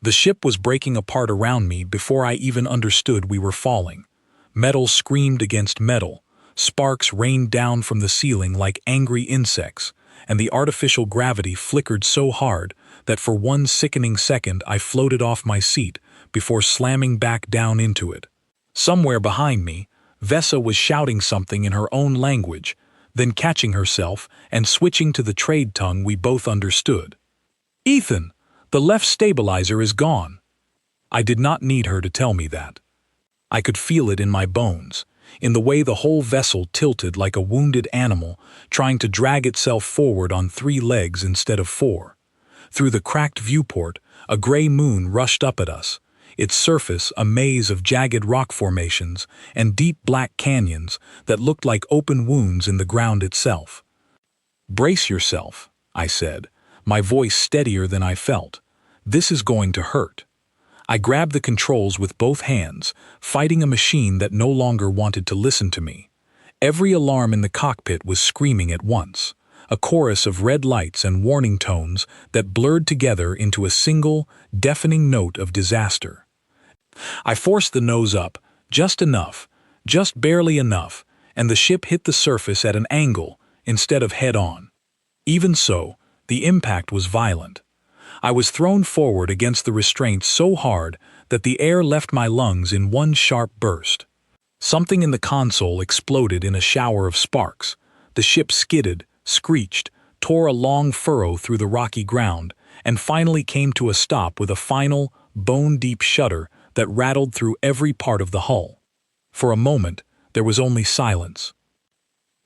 The ship was breaking apart around me before I even understood we were falling. Metal screamed against metal, sparks rained down from the ceiling like angry insects, and the artificial gravity flickered so hard that for one sickening second I floated off my seat before slamming back down into it. Somewhere behind me, Vesa was shouting something in her own language, then catching herself and switching to the trade tongue we both understood. "Ethan, the left stabilizer is gone." I did not need her to tell me that. I could feel it in my bones, in the way the whole vessel tilted like a wounded animal trying to drag itself forward on 3 legs instead of 4. Through the cracked viewport, a gray moon rushed up at us, its surface a maze of jagged rock formations and deep black canyons that looked like open wounds in the ground itself. "Brace yourself," I said, my voice steadier than I felt. "This is going to hurt." I grabbed the controls with both hands, fighting a machine that no longer wanted to listen to me. Every alarm in the cockpit was screaming at once, a chorus of red lights and warning tones that blurred together into a single, deafening note of disaster. I forced the nose up, just enough, just barely enough, and the ship hit the surface at an angle instead of head-on. Even so, the impact was violent. I was thrown forward against the restraints so hard that the air left my lungs in one sharp burst. Something in the console exploded in a shower of sparks. The ship skidded, screeched, tore a long furrow through the rocky ground, and finally came to a stop with a final, bone-deep shudder that rattled through every part of the hull. For a moment, there was only silence.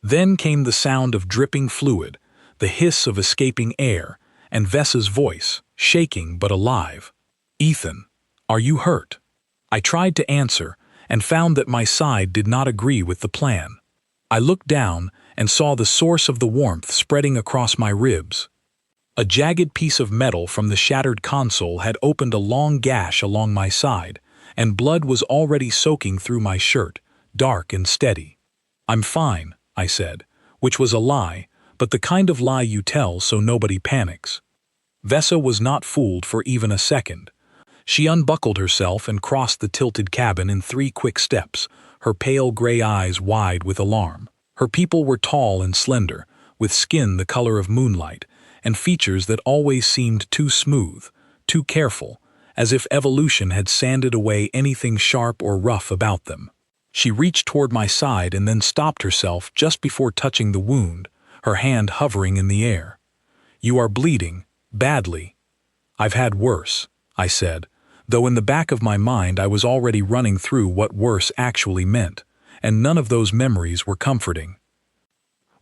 Then came the sound of dripping fluid, the hiss of escaping air, and Vesa's voice, shaking but alive. "Ethan, are you hurt?" I tried to answer, and found that my side did not agree with the plan. I looked down and saw the source of the warmth spreading across my ribs. A jagged piece of metal from the shattered console had opened a long gash along my side, and blood was already soaking through my shirt, dark and steady. "I'm fine," I said, which was a lie, but the kind of lie you tell so nobody panics. Vesa was not fooled for even a second. She unbuckled herself and crossed the tilted cabin in 3 quick steps, her pale gray eyes wide with alarm. Her people were tall and slender, with skin the color of moonlight, and features that always seemed too smooth, too careful, as if evolution had sanded away anything sharp or rough about them. She reached toward my side and then stopped herself just before touching the wound, her hand hovering in the air. "You are bleeding, badly." "I've had worse," I said, though in the back of my mind I was already running through what worse actually meant, and none of those memories were comforting.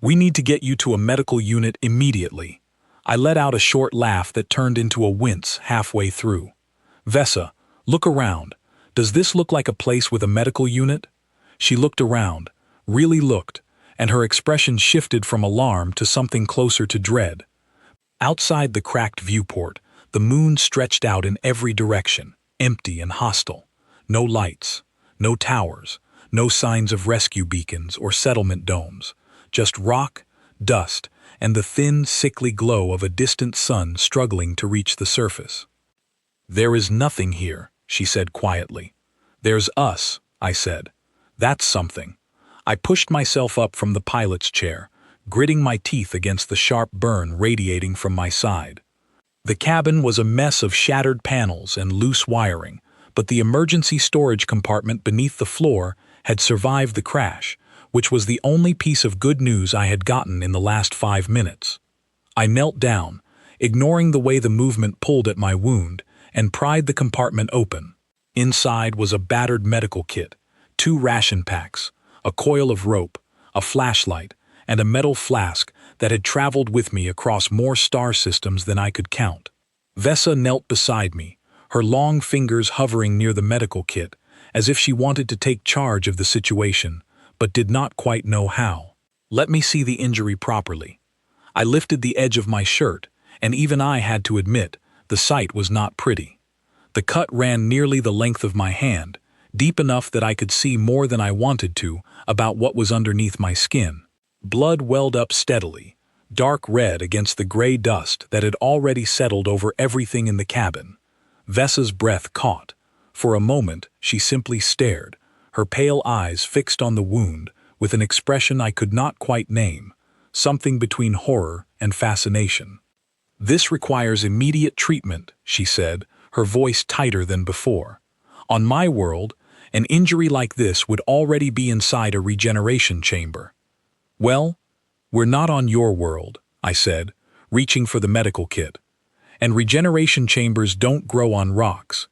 "We need to get you to a medical unit immediately." I let out a short laugh that turned into a wince halfway through. "Vesa, look around. Does this look like a place with a medical unit?" She looked around, really looked, and her expression shifted from alarm to something closer to dread. Outside the cracked viewport, the moon stretched out in every direction, empty and hostile. No lights, no towers, no signs of rescue beacons or settlement domes, just rock, dust, and the thin, sickly glow of a distant sun struggling to reach the surface. "There is nothing here," she said quietly. "There's us," I said. "That's something." I pushed myself up from the pilot's chair, gritting my teeth against the sharp burn radiating from my side. The cabin was a mess of shattered panels and loose wiring, but the emergency storage compartment beneath the floor had survived the crash, which was the only piece of good news I had gotten in the last 5 minutes. I knelt down, ignoring the way the movement pulled at my wound, and pried the compartment open. Inside was a battered medical kit, 2 ration packs, a coil of rope, a flashlight, and a metal flask that had traveled with me across more star systems than I could count. Vesa knelt beside me, her long fingers hovering near the medical kit, as if she wanted to take charge of the situation, but did not quite know how. "Let me see the injury properly." I lifted the edge of my shirt, and even I had to admit, the sight was not pretty. The cut ran nearly the length of my hand, deep enough that I could see more than I wanted to about what was underneath my skin. Blood welled up steadily, dark red against the gray dust that had already settled over everything in the cabin. Vessa's breath caught. For a moment, she simply stared, her pale eyes fixed on the wound, with an expression I could not quite name, something between horror and fascination. "This requires immediate treatment," she said, her voice tighter than before. "On my world, an injury like this would already be inside a regeneration chamber." "Well, we're not on your world," I said, reaching for the medical kit. "And regeneration chambers don't grow on rocks."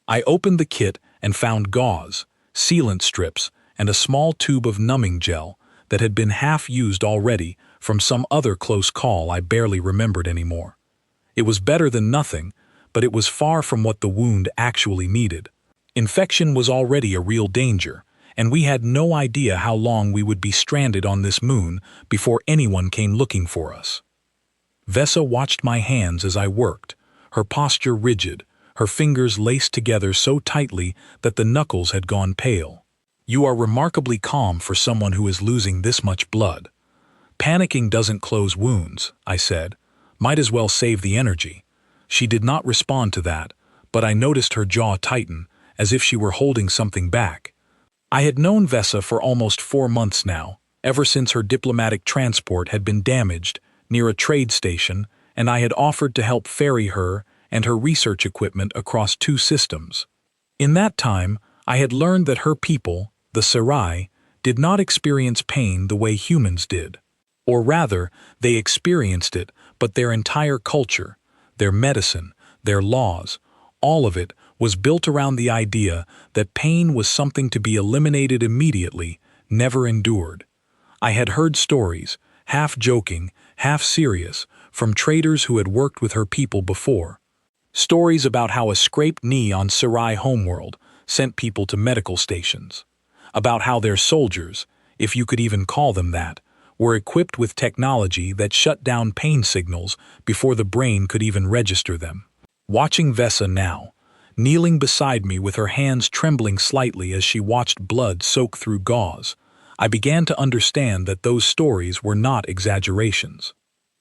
I opened the kit and found gauze, sealant strips, and a small tube of numbing gel that had been half used already from some other close call I barely remembered anymore. It was better than nothing, but it was far from what the wound actually needed. Infection was already a real danger, and we had no idea how long we would be stranded on this moon before anyone came looking for us. Vessa watched my hands as I worked, her posture rigid, her fingers laced together so tightly that the knuckles had gone pale. "You are remarkably calm for someone who is losing this much blood." "Panicking doesn't close wounds," I said. "Might as well save the energy." She did not respond to that, but I noticed her jaw tighten, as if she were holding something back. I had known Vessa for almost 4 months now, ever since her diplomatic transport had been damaged near a trade station, and I had offered to help ferry her and her research equipment across 2 systems. In that time, I had learned that her people, the Sarai, did not experience pain the way humans did. Or rather, they experienced it, but their entire culture, their medicine, their laws, all of it was built around the idea that pain was something to be eliminated immediately, never endured. I had heard stories, half joking, half serious, from traders who had worked with her people before. Stories about how a scraped knee on Sarai homeworld sent people to medical stations. About how their soldiers, if you could even call them that, were equipped with technology that shut down pain signals before the brain could even register them. Watching Vessa now, kneeling beside me with her hands trembling slightly as she watched blood soak through gauze, I began to understand that those stories were not exaggerations.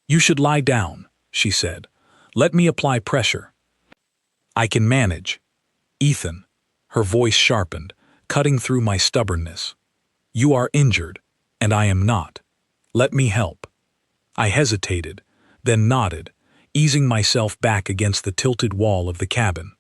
"You should lie down," she said. "Let me apply pressure." "I can manage." "Ethan," her voice sharpened, cutting through my stubbornness. "You are injured, and I am not. Let me help." I hesitated, then nodded, easing myself back against the tilted wall of the cabin.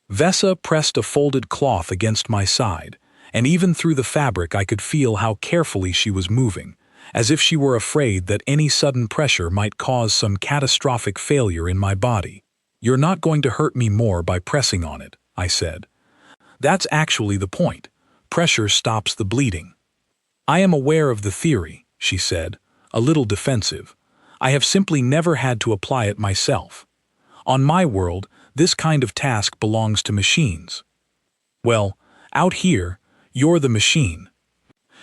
Vessa pressed a folded cloth against my side, and even through the fabric I could feel how carefully she was moving, as if she were afraid that any sudden pressure might cause some catastrophic failure in my body. "You're not going to hurt me more by pressing on it," I said. "That's actually the point. Pressure stops the bleeding." "I am aware of the theory," she said, a little defensive. "I have simply never had to apply it myself. On my world, this kind of task belongs to machines." "Well, out here, you're the machine."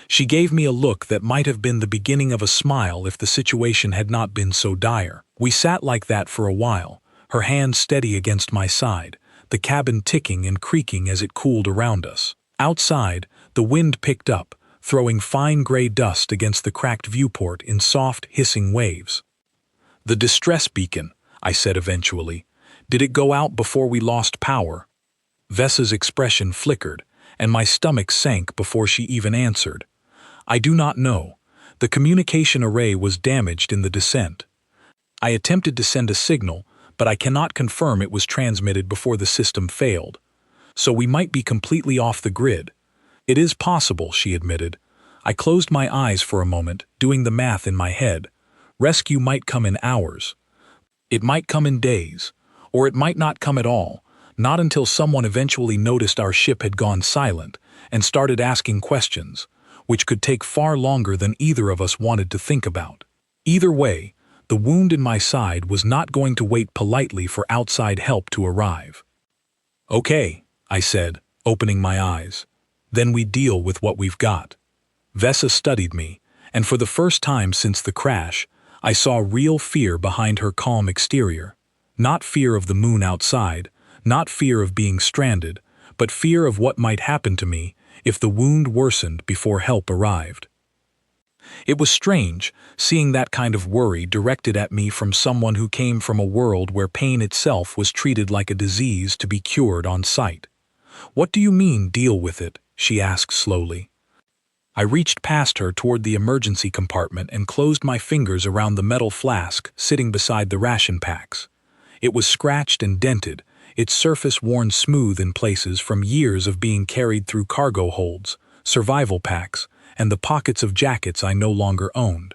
She gave me a look that might have been the beginning of a smile if the situation had not been so dire. We sat like that for a while, her hand steady against my side, the cabin ticking and creaking as it cooled around us. Outside, the wind picked up, throwing fine gray dust against the cracked viewport in soft, hissing waves. "The distress beacon," I said eventually. "Did it go out before we lost power?" Vessa's expression flickered, and my stomach sank before she even answered. "I do not know. The communication array was damaged in the descent. I attempted to send a signal, but I cannot confirm it was transmitted before the system failed. So we might be completely off the grid." "It is possible," she admitted. I closed my eyes for a moment, doing the math in my head. Rescue might come in hours. It might come in days. Or it might not come at all, not until someone eventually noticed our ship had gone silent and started asking questions, which could take far longer than either of us wanted to think about. Either way, the wound in my side was not going to wait politely for outside help to arrive. "Okay," I said, opening my eyes. "Then we deal with what we've got." Vessa studied me, and for the first time since the crash, I saw real fear behind her calm exterior. Not fear of the moon outside, not fear of being stranded, but fear of what might happen to me if the wound worsened before help arrived. It was strange, seeing that kind of worry directed at me from someone who came from a world where pain itself was treated like a disease to be cured on sight. "What do you mean, deal with it?" she asked slowly. I reached past her toward the emergency compartment and closed my fingers around the metal flask sitting beside the ration packs. It was scratched and dented, its surface worn smooth in places from years of being carried through cargo holds, survival packs, and the pockets of jackets I no longer owned.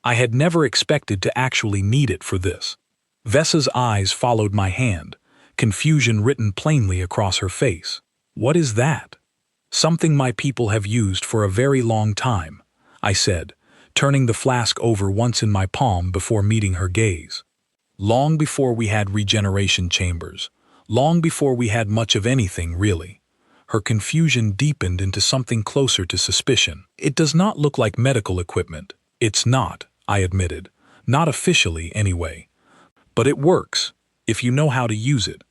I had never expected to actually need it for this. Vessa's eyes followed my hand, confusion written plainly across her face. "What is that?" "Something my people have used for a very long time," I said, turning the flask over once in my palm before meeting her gaze. "Long before we had regeneration chambers, long before we had much of anything, really." Her confusion deepened into something closer to suspicion. "It does not look like medical equipment." "It's not," I admitted. "Not officially, anyway. But it works, if you know how to use it."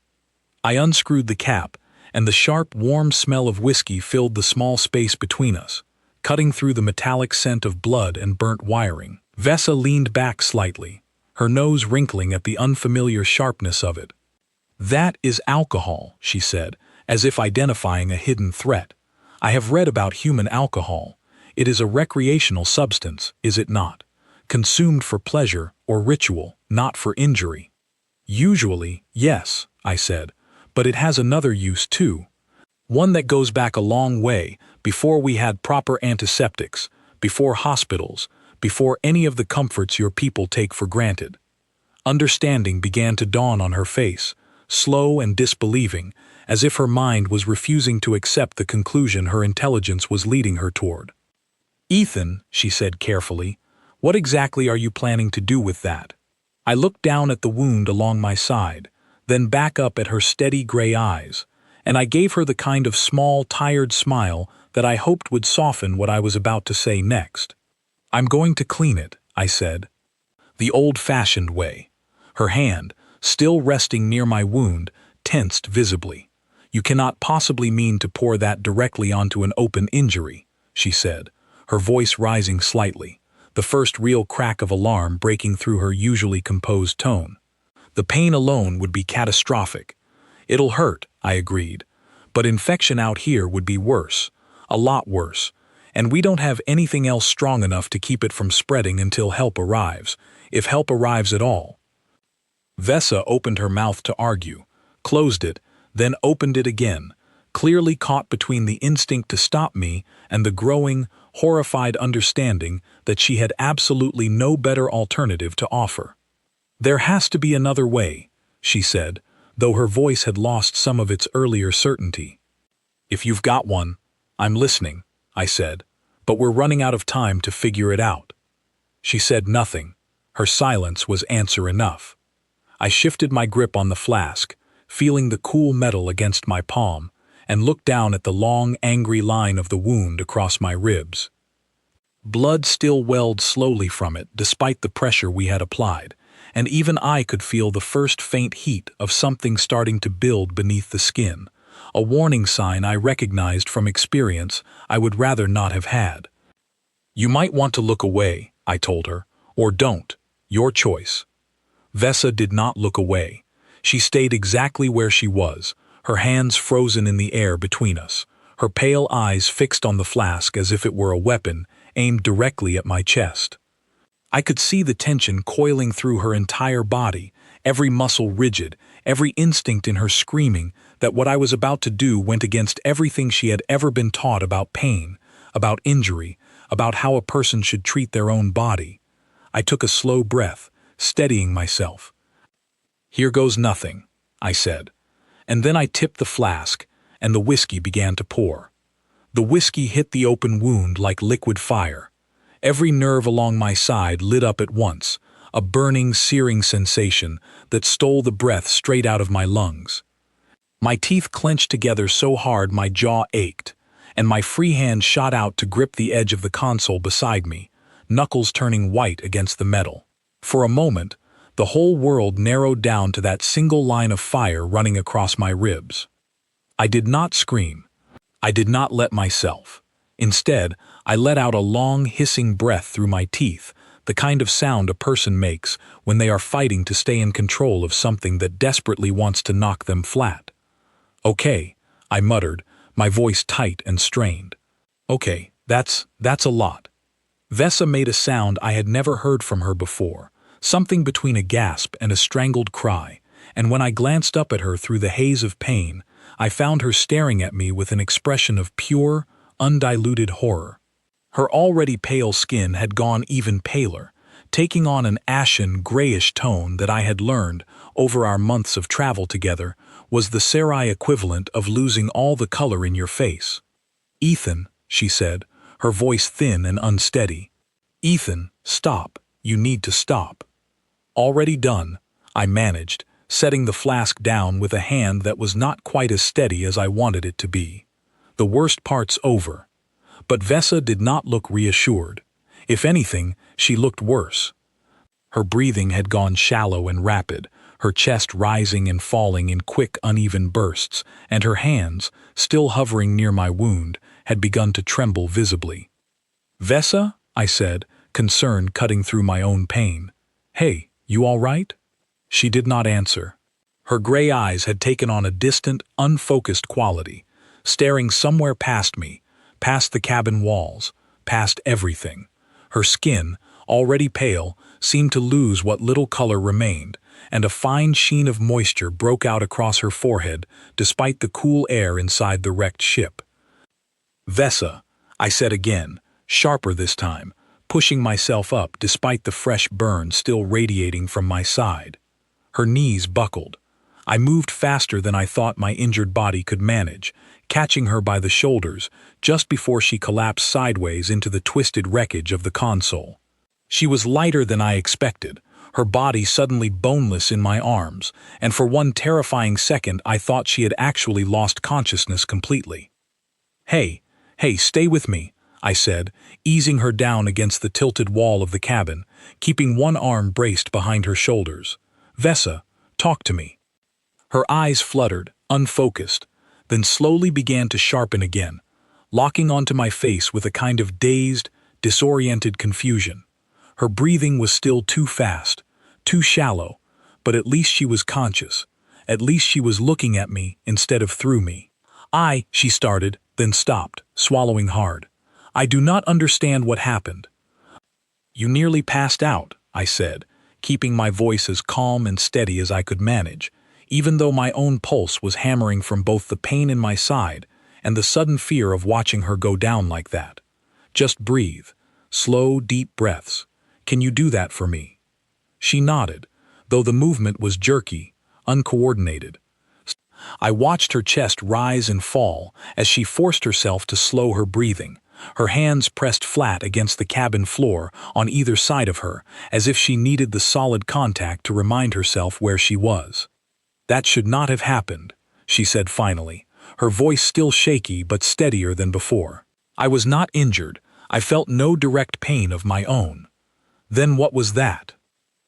I unscrewed the cap, and the sharp, warm smell of whiskey filled the small space between us, cutting through the metallic scent of blood and burnt wiring. Vessa leaned back slightly, her nose wrinkling at the unfamiliar sharpness of it. "That is alcohol," she said, as if identifying a hidden threat. "I have read about human alcohol. It is a recreational substance, is it not? Consumed for pleasure or ritual, not for injury." "Usually, yes," I said, "but it has another use too. One that goes back a long way, before we had proper antiseptics, before hospitals, before any of the comforts your people take for granted." Understanding began to dawn on her face, slow and disbelieving, as if her mind was refusing to accept the conclusion her intelligence was leading her toward. "Ethan," she said carefully, "what exactly are you planning to do with that?" I looked down at the wound along my side, then back up at her steady gray eyes, and I gave her the kind of small, tired smile that I hoped would soften what I was about to say next. "I'm going to clean it," I said. The old-fashioned way. Her hand, still resting near my wound, tensed visibly. "You cannot possibly mean to pour that directly onto an open injury," she said, her voice rising slightly, the first real crack of alarm breaking through her usually composed tone. "The pain alone would be catastrophic." "It'll hurt," I agreed, "but infection out here would be worse, a lot worse, and we don't have anything else strong enough to keep it from spreading until help arrives, if help arrives at all." Vessa opened her mouth to argue, closed it, then opened it again, clearly caught between the instinct to stop me and the growing, horrified understanding that she had absolutely no better alternative to offer. "There has to be another way," she said, though her voice had lost some of its earlier certainty. "If you've got one, I'm listening," I said, "but we're running out of time to figure it out." She said nothing. Her silence was answer enough. I shifted my grip on the flask, feeling the cool metal against my palm, and looked down at the long, angry line of the wound across my ribs. Blood still welled slowly from it despite the pressure we had applied, and even I could feel the first faint heat of something starting to build beneath the skin, a warning sign I recognized from experience I would rather not have had. "You might want to look away," I told her, "or don't. Your choice." Vessa did not look away. She stayed exactly where she was, her hands frozen in the air between us, her pale eyes fixed on the flask as if it were a weapon aimed directly at my chest. I could see the tension coiling through her entire body, every muscle rigid, every instinct in her screaming that what I was about to do went against everything she had ever been taught about pain, about injury, about how a person should treat their own body. I took a slow breath, steadying myself. "Here goes nothing," I said. And then I tipped the flask, and the whiskey began to pour. The whiskey hit the open wound like liquid fire. Every nerve along my side lit up at once, a burning, searing sensation that stole the breath straight out of my lungs. My teeth clenched together so hard my jaw ached, and my free hand shot out to grip the edge of the console beside me, knuckles turning white against the metal. For a moment, the whole world narrowed down to that single line of fire running across my ribs. I did not scream. I did not let myself. Instead, I let out a long, hissing breath through my teeth, the kind of sound a person makes when they are fighting to stay in control of something that desperately wants to knock them flat. "Okay," I muttered, my voice tight and strained. "Okay, that's a lot." Vesa made a sound I had never heard from her before, something between a gasp and a strangled cry, and when I glanced up at her through the haze of pain, I found her staring at me with an expression of pure, undiluted horror. Her already pale skin had gone even paler, taking on an ashen, grayish tone that I had learned, over our months of travel together, was the Sarai equivalent of losing all the color in your face. "Ethan," she said, her voice thin and unsteady. "Ethan, stop. You need to stop." "Already done," I managed, setting the flask down with a hand that was not quite as steady as I wanted it to be. "The worst part's over." But Vesa did not look reassured. If anything, she looked worse. Her breathing had gone shallow and rapid, her chest rising and falling in quick, uneven bursts, and her hands, still hovering near my wound, had begun to tremble visibly. "Vesa?" I said, concern cutting through my own pain. "Hey, you all right?" She did not answer. Her gray eyes had taken on a distant, unfocused quality, staring somewhere past me, past the cabin walls, past everything. Her skin, already pale, seemed to lose what little color remained, and a fine sheen of moisture broke out across her forehead despite the cool air inside the wrecked ship. "Vesa," I said again, sharper this time, pushing myself up despite the fresh burn still radiating from my side. Her knees buckled. I moved faster than I thought my injured body could manage, catching her by the shoulders just before she collapsed sideways into the twisted wreckage of the console. She was lighter than I expected, her body suddenly boneless in my arms, and for one terrifying second I thought she had actually lost consciousness completely. Hey, stay with me," I said, easing her down against the tilted wall of the cabin, keeping one arm braced behind her shoulders. "Vesa, talk to me." Her eyes fluttered, unfocused, then slowly began to sharpen again, locking onto my face with a kind of dazed, disoriented confusion. Her breathing was still too fast, too shallow, but at least she was conscious. At least she was looking at me instead of through me. She started, then stopped, swallowing hard. "I do not understand what happened." "You nearly passed out," I said, keeping my voice as calm and steady as I could manage, even though my own pulse was hammering from both the pain in my side and the sudden fear of watching her go down like that. "Just breathe. Slow, deep breaths. Can you do that for me?" She nodded, though the movement was jerky, uncoordinated. I watched her chest rise and fall as she forced herself to slow her breathing, her hands pressed flat against the cabin floor on either side of her, as if she needed the solid contact to remind herself where she was. "That should not have happened," she said finally, her voice still shaky but steadier than before. "I was not injured. I felt no direct pain of my own." "Then what was that?"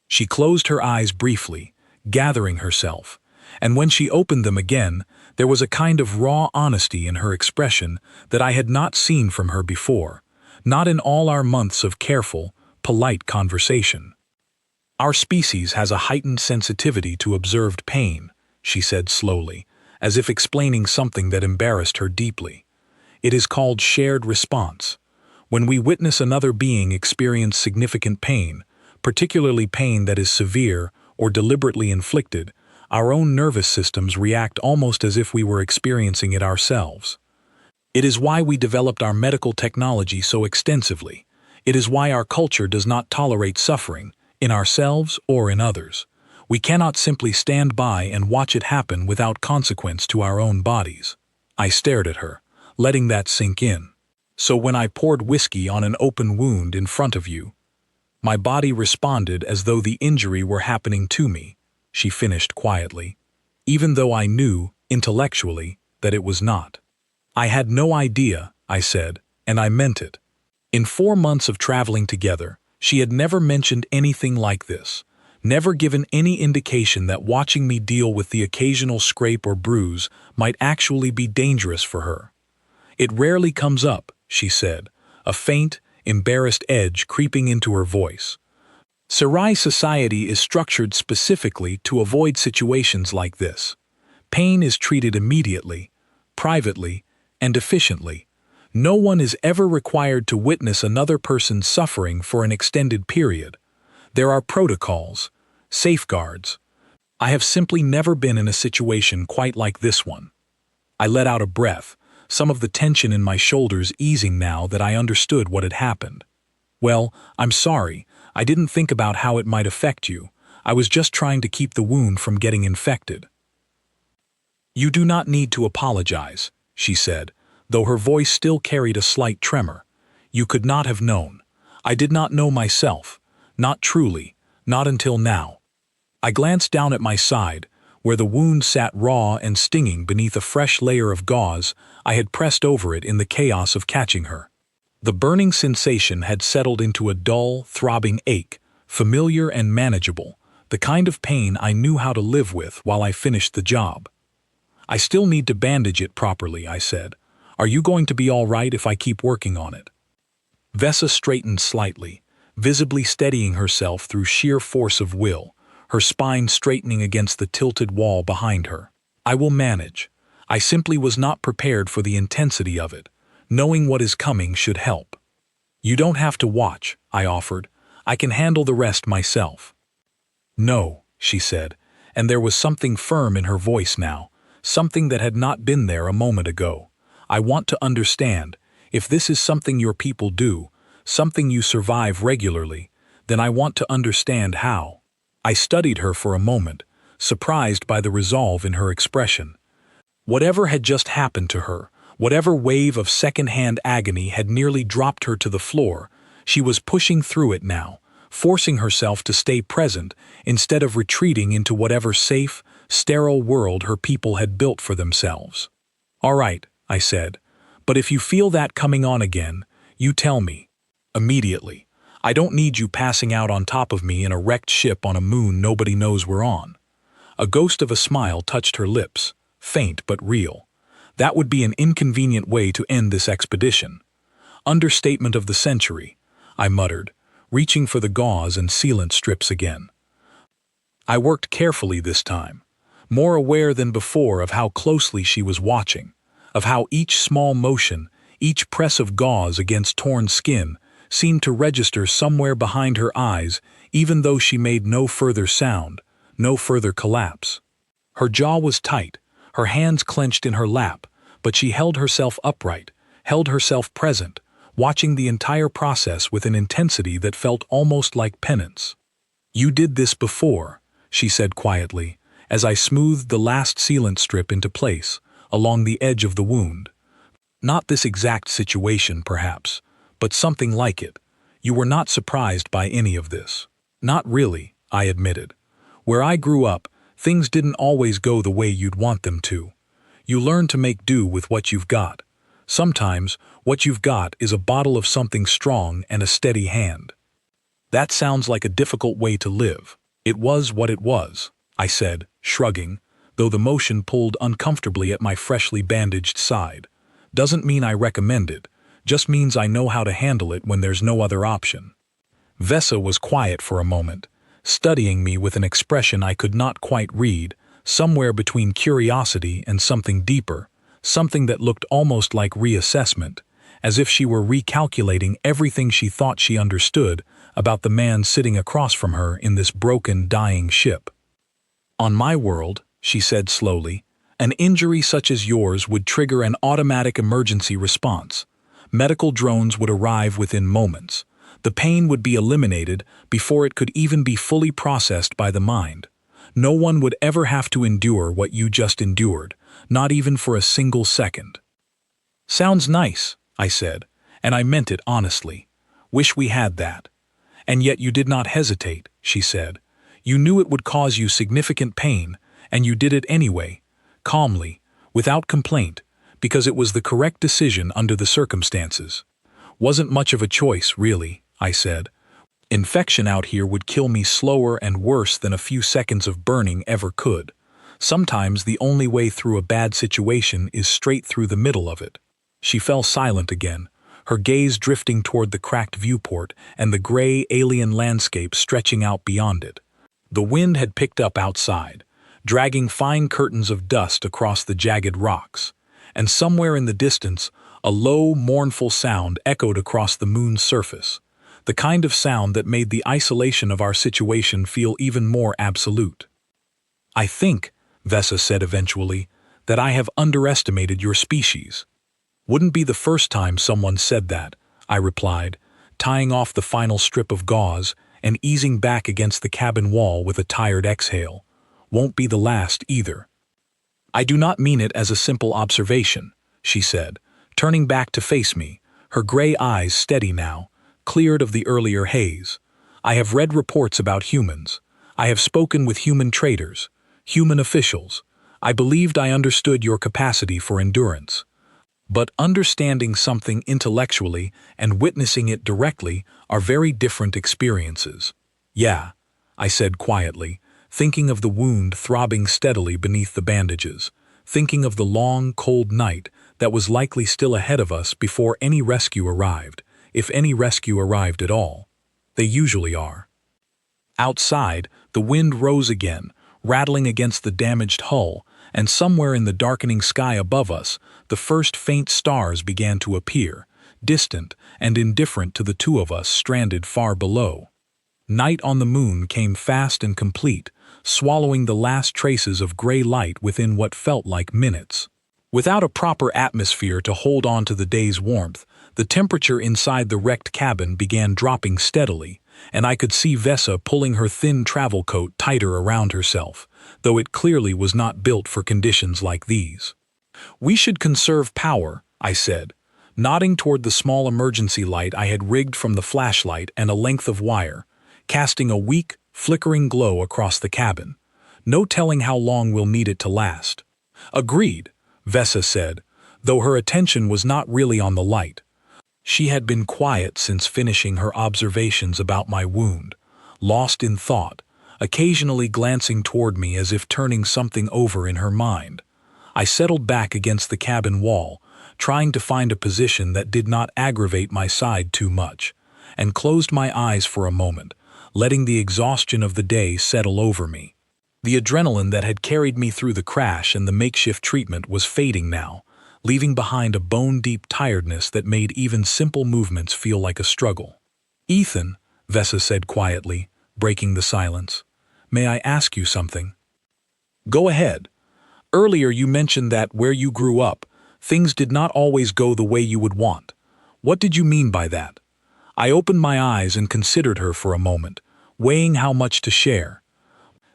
She closed her eyes briefly, gathering herself, and when she opened them again, there was a kind of raw honesty in her expression that I had not seen from her before, not in all our months of careful, polite conversation. "Our species has a heightened sensitivity to observed pain," she said slowly, as if explaining something that embarrassed her deeply. "It is called shared response. When we witness another being experience significant pain, particularly pain that is severe or deliberately inflicted, our own nervous systems react almost as if we were experiencing it ourselves. It is why we developed our medical technology so extensively. It is why our culture does not tolerate suffering, in ourselves or in others. We cannot simply stand by and watch it happen without consequence to our own bodies." I stared at her, letting that sink in. "So when I poured whiskey on an open wound in front of you, my body responded as though the injury were happening to me," she finished quietly, "even though I knew, intellectually, that it was not." "I had no idea," I said, and I meant it. In 4 months of traveling together, she had never mentioned anything like this, never given any indication that watching me deal with the occasional scrape or bruise might actually be dangerous for her. "It rarely comes up," she said, a faint, embarrassed edge creeping into her voice. Sarai society is structured specifically to avoid situations like this. Pain is treated immediately, privately, and efficiently. No one is ever required to witness another person's suffering for an extended period. There are protocols, safeguards. I have simply never been in a situation quite like this one. I let out a breath, some of the tension in my shoulders easing now that I understood what had happened. Well, I'm sorry. I didn't think about how it might affect you. I was just trying to keep the wound from getting infected. You do not need to apologize, she said, though her voice still carried a slight tremor. You could not have known. I did not know myself. Not truly. Not until now. I glanced down at my side, where the wound sat raw and stinging beneath a fresh layer of gauze I had pressed over it in the chaos of catching her. The burning sensation had settled into a dull, throbbing ache, familiar and manageable, the kind of pain I knew how to live with while I finished the job. I still need to bandage it properly, I said. Are you going to be all right if I keep working on it? Vesa straightened slightly, visibly steadying herself through sheer force of will, her spine straightening against the tilted wall behind her. I will manage. I simply was not prepared for the intensity of it. Knowing what is coming should help. You don't have to watch, I offered. I can handle the rest myself. No, she said, and there was something firm in her voice now, something that had not been there a moment ago. I want to understand. If this is something your people do, something you survive regularly, then I want to understand how. I studied her for a moment, surprised by the resolve in her expression. Whatever had just happened to her, whatever wave of second-hand agony had nearly dropped her to the floor, she was pushing through it now, forcing herself to stay present instead of retreating into whatever safe, sterile world her people had built for themselves. All right, I said, but if you feel that coming on again, you tell me. Immediately. I don't need you passing out on top of me in a wrecked ship on a moon nobody knows we're on. A ghost of a smile touched her lips, faint but real. That would be an inconvenient way to end this expedition. Understatement of the century, I muttered, reaching for the gauze and sealant strips again. I worked carefully this time, more aware than before of how closely she was watching, of how each small motion, each press of gauze against torn skin, seemed to register somewhere behind her eyes, even though she made no further sound, no further collapse. Her jaw was tight, her hands clenched in her lap, but she held herself upright, held herself present, watching the entire process with an intensity that felt almost like penance. You did this before, she said quietly, as I smoothed the last sealant strip into place, along the edge of the wound. Not this exact situation, perhaps, but something like it. You were not surprised by any of this. Not really, I admitted. Where I grew up, things didn't always go the way you'd want them to. You learn to make do with what you've got. Sometimes, what you've got is a bottle of something strong and a steady hand. That sounds like a difficult way to live. It was what it was, I said, shrugging, though the motion pulled uncomfortably at my freshly bandaged side. Doesn't mean I recommend it, just means I know how to handle it when there's no other option. Vesa was quiet for a moment, studying me with an expression I could not quite read, somewhere between curiosity and something deeper, something that looked almost like reassessment, as if she were recalculating everything she thought she understood about the man sitting across from her in this broken, dying ship. On my world, she said slowly, an injury such as yours would trigger an automatic emergency response. Medical drones would arrive within moments. The pain would be eliminated before it could even be fully processed by the mind. No one would ever have to endure what you just endured, not even for a single second. Sounds nice, I said, and I meant it honestly. Wish we had that. And yet you did not hesitate, she said. You knew it would cause you significant pain, and you did it anyway, calmly, without complaint, because it was the correct decision under the circumstances. Wasn't much of a choice, really, I said. Infection out here would kill me slower and worse than a few seconds of burning ever could. Sometimes the only way through a bad situation is straight through the middle of it. She fell silent again, her gaze drifting toward the cracked viewport and the gray alien landscape stretching out beyond it. The wind had picked up outside, dragging fine curtains of dust across the jagged rocks, and somewhere in the distance, a low, mournful sound echoed across the moon's surface, the kind of sound that made the isolation of our situation feel even more absolute. "I think," Vesa said eventually, "that I have underestimated your species." "Wouldn't be the first time someone said that," I replied, tying off the final strip of gauze and easing back against the cabin wall with a tired exhale. "Won't be the last either." "I do not mean it as a simple observation," she said, turning back to face me, her gray eyes steady now, cleared of the earlier haze. "I have read reports about humans. I have spoken with human traders, human officials. I believed I understood your capacity for endurance. But understanding something intellectually and witnessing it directly are very different experiences." "Yeah," I said quietly, thinking of the wound throbbing steadily beneath the bandages, thinking of the long, cold night that was likely still ahead of us before any rescue arrived, if any rescue arrived at all. They usually are. Outside, the wind rose again, rattling against the damaged hull, and somewhere in the darkening sky above us, the first faint stars began to appear, distant and indifferent to the two of us stranded far below. Night on the moon came fast and complete, swallowing the last traces of gray light within what felt like minutes. Without a proper atmosphere to hold on to the day's warmth, the temperature inside the wrecked cabin began dropping steadily, and I could see Vesa pulling her thin travel coat tighter around herself, though it clearly was not built for conditions like these. "We should conserve power," I said, nodding toward the small emergency light I had rigged from the flashlight and a length of wire, casting a weak, flickering glow across the cabin. "No telling how long we'll need it to last." "Agreed," Vesa said, though her attention was not really on the light. She had been quiet since finishing her observations about my wound, lost in thought, occasionally glancing toward me as if turning something over in her mind. I settled back against the cabin wall, trying to find a position that did not aggravate my side too much, and closed my eyes for a moment, letting the exhaustion of the day settle over me. The adrenaline that had carried me through the crash and the makeshift treatment was fading now, leaving behind a bone-deep tiredness that made even simple movements feel like a struggle. "Ethan," Vesa said quietly, breaking the silence, "may I ask you something?" "Go ahead. Earlier you mentioned that where you grew up, things did not always go the way you would want. What did you mean by that?" I opened my eyes and considered her for a moment, weighing how much to share.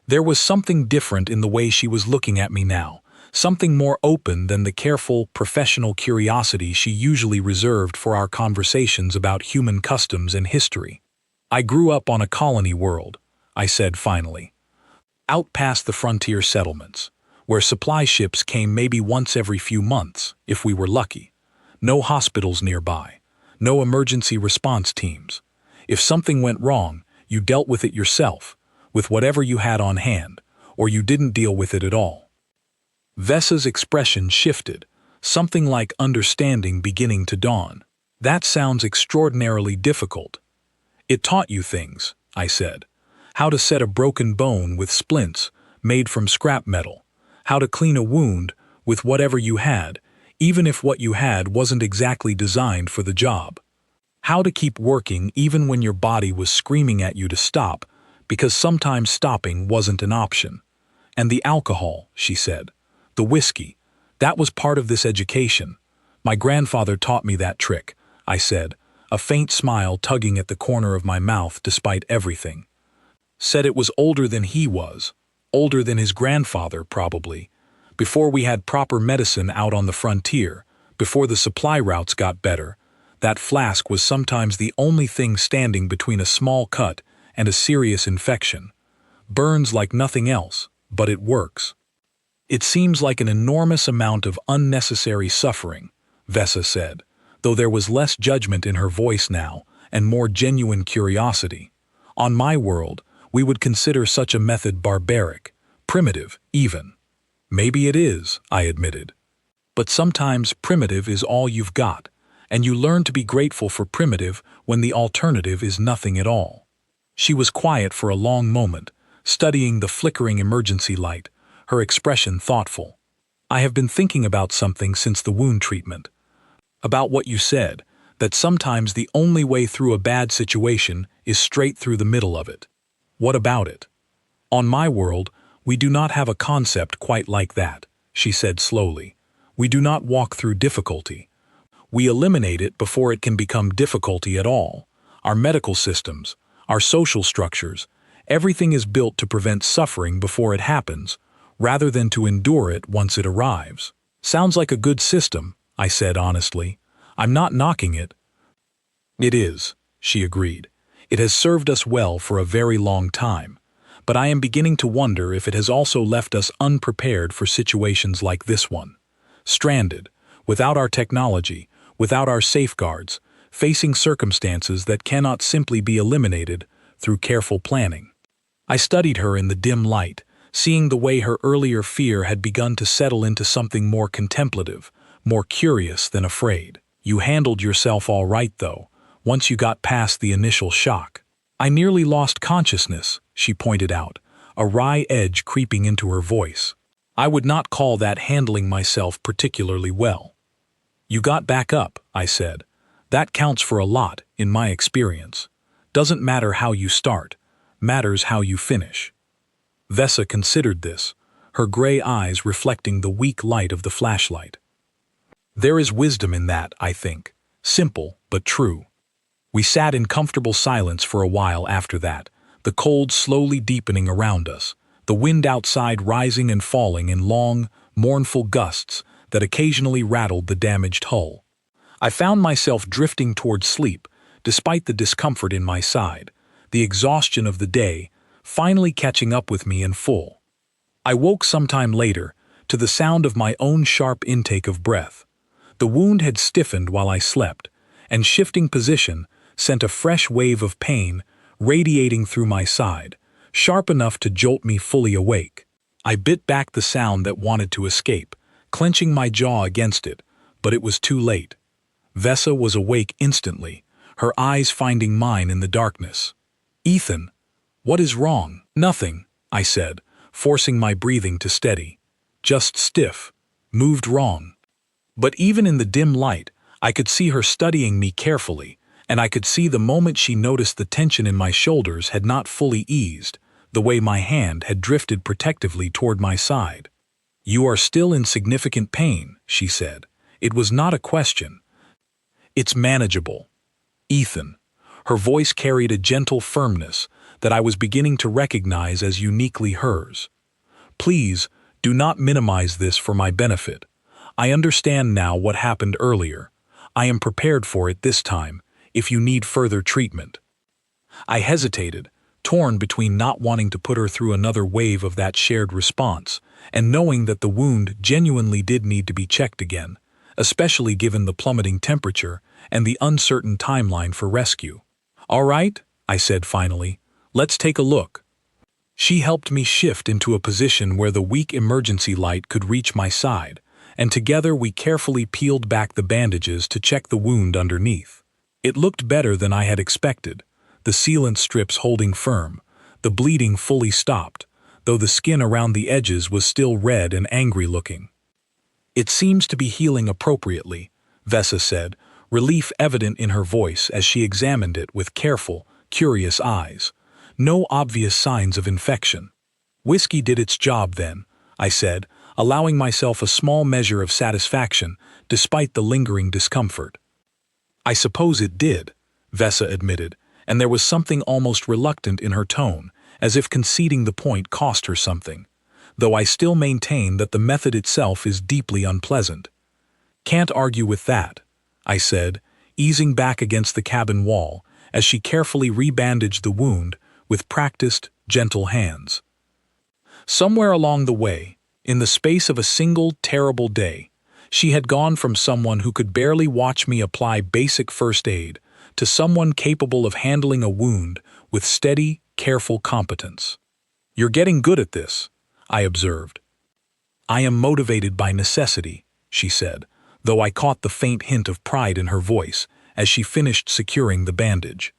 There was something different in the way she was looking at me now, something more open than the careful, professional curiosity she usually reserved for our conversations about human customs and history. "I grew up on a colony world," I said finally. "Out past the frontier settlements, where supply ships came maybe once every few months, if we were lucky. No hospitals nearby, no emergency response teams. If something went wrong, you dealt with it yourself, with whatever you had on hand, or you didn't deal with it at all." Vesa's expression shifted, something like understanding beginning to dawn. "That sounds extraordinarily difficult." "It taught you things," I said. "How to set a broken bone with splints made from scrap metal, how to clean a wound with whatever you had, even if what you had wasn't exactly designed for the job. How to keep working even when your body was screaming at you to stop, because sometimes stopping wasn't an option. And the alcohol," she said. "The whiskey, that was part of this education. My grandfather taught me that trick," I said, a faint smile tugging at the corner of my mouth despite everything. "Said it was older than he was, older than his grandfather probably, before we had proper medicine out on the frontier, before the supply routes got better. That flask was sometimes the only thing standing between a small cut and a serious infection. Burns like nothing else, but it works." "It seems like an enormous amount of unnecessary suffering," Vesa said, though there was less judgment in her voice now and more genuine curiosity. "On my world, we would consider such a method barbaric, primitive even." "Maybe it is," I admitted. "But sometimes primitive is all you've got, and you learn to be grateful for primitive when the alternative is nothing at all. She was quiet for a long moment, studying the flickering emergency light, her expression thoughtful. I have been thinking about something since the wound treatment. About what you said, that sometimes the only way through a bad situation is straight through the middle of it. What about it? On my world, we do not have a concept quite like that, she said slowly. We do not walk through difficulty. We eliminate it before it can become difficulty at all. Our medical systems, our social structures, everything is built to prevent suffering before it happens, rather than to endure it once it arrives. Sounds like a good system, I said honestly. I'm not knocking it. It is, she agreed. It has served us well for a very long time, but I am beginning to wonder if it has also left us unprepared for situations like this one. Stranded, without our technology, without our safeguards, facing circumstances that cannot simply be eliminated through careful planning. I studied her in the dim light, seeing the way her earlier fear had begun to settle into something more contemplative, more curious than afraid. You handled yourself all right, though, once you got past the initial shock. I nearly lost consciousness, she pointed out, a wry edge creeping into her voice. I would not call that handling myself particularly well. You got back up, I said. That counts for a lot, in my experience. Doesn't matter how you start, matters how you finish. Vesa considered this, her gray eyes reflecting the weak light of the flashlight. There is wisdom in that, I think. Simple, but true. We sat in comfortable silence for a while after that, the cold slowly deepening around us, the wind outside rising and falling in long, mournful gusts that occasionally rattled the damaged hull. I found myself drifting toward sleep, despite the discomfort in my side, the exhaustion of the day, finally catching up with me in full. I woke sometime later, to the sound of my own sharp intake of breath. The wound had stiffened while I slept, and shifting position sent a fresh wave of pain radiating through my side, sharp enough to jolt me fully awake. I bit back the sound that wanted to escape, clenching my jaw against it, but it was too late. Vesa was awake instantly, her eyes finding mine in the darkness. "Ethan, what is wrong?" "Nothing," I said, forcing my breathing to steady. "Just stiff. Moved wrong." But even in the dim light, I could see her studying me carefully, and I could see the moment she noticed the tension in my shoulders had not fully eased, the way my hand had drifted protectively toward my side. "You are still in significant pain," she said. It was not a question. "It's manageable." "Ethan." Her voice carried a gentle firmness that I was beginning to recognize as uniquely hers. "Please, do not minimize this for my benefit. I understand now what happened earlier. I am prepared for it this time, if you need further treatment." I hesitated, torn between not wanting to put her through another wave of that shared response, and knowing that the wound genuinely did need to be checked again, especially given the plummeting temperature and the uncertain timeline for rescue. "All right," I said finally, "let's take a look." She helped me shift into a position where the weak emergency light could reach my side, and together we carefully peeled back the bandages to check the wound underneath. It looked better than I had expected, the sealant strips holding firm, the bleeding fully stopped, though the skin around the edges was still red and angry looking. "It seems to be healing appropriately," Vesa said, relief evident in her voice as she examined it with careful, curious eyes. No obvious signs of infection. "Whiskey did its job then," I said, allowing myself a small measure of satisfaction despite the lingering discomfort. "I suppose it did," Vesa admitted, and there was something almost reluctant in her tone, as if conceding the point cost her something, though I still maintain that the method itself is deeply unpleasant. "Can't argue with that," I said, easing back against the cabin wall as she carefully rebandaged the wound with practiced, gentle hands. Somewhere along the way, in the space of a single terrible day, she had gone from someone who could barely watch me apply basic first aid to someone capable of handling a wound with steady, careful competence. "You're getting good at this," I observed. "I am motivated by necessity," she said, though I caught the faint hint of pride in her voice as she finished securing the bandage,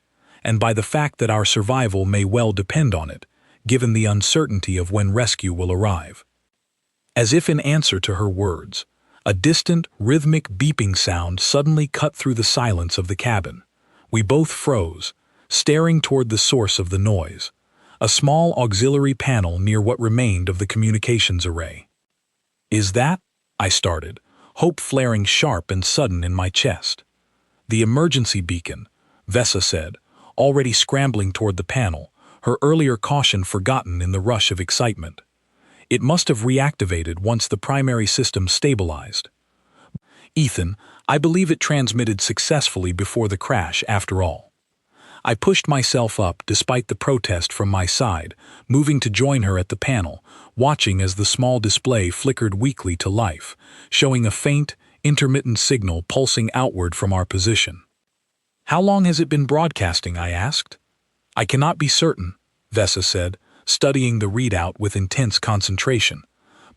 and by the fact that our survival may well depend on it, given the uncertainty of when rescue will arrive. As if in answer to her words, a distant, rhythmic beeping sound suddenly cut through the silence of the cabin. We both froze, staring toward the source of the noise, a small auxiliary panel near what remained of the communications array. "Is that?" I started, hope flaring sharp and sudden in my chest. "The emergency beacon," Vesa said, already scrambling toward the panel, her earlier caution forgotten in the rush of excitement. "It must have reactivated once the primary system stabilized." "Ethan, I believe it transmitted successfully before the crash after all." I pushed myself up despite the protest from my side, moving to join her at the panel, watching as the small display flickered weakly to life, showing a faint, intermittent signal pulsing outward from our position. "How long has it been broadcasting?" I asked. "I cannot be certain," Vesa said, studying the readout with intense concentration.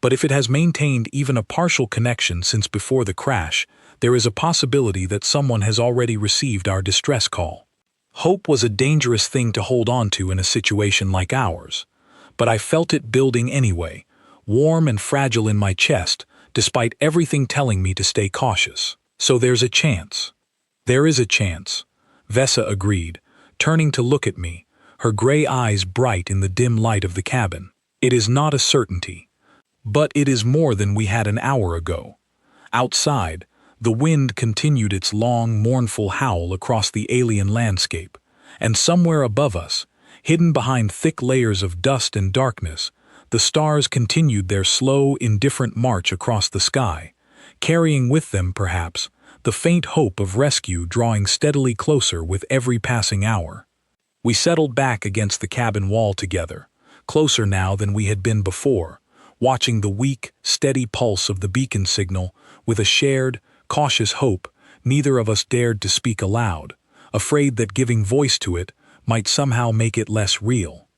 "But if it has maintained even a partial connection since before the crash, there is a possibility that someone has already received our distress call." Hope was a dangerous thing to hold on to in a situation like ours, but I felt it building anyway, warm and fragile in my chest, despite everything telling me to stay cautious. "So there's a chance." "There is a chance," Vesa agreed, turning to look at me, her gray eyes bright in the dim light of the cabin. "It is not a certainty, but it is more than we had an hour ago." Outside, the wind continued its long, mournful howl across the alien landscape, and somewhere above us, hidden behind thick layers of dust and darkness, the stars continued their slow, indifferent march across the sky, carrying with them, perhaps, the faint hope of rescue drawing steadily closer with every passing hour. We settled back against the cabin wall together, closer now than we had been before, watching the weak, steady pulse of the beacon signal with a shared, cautious hope neither of us dared to speak aloud, afraid that giving voice to it might somehow make it less real.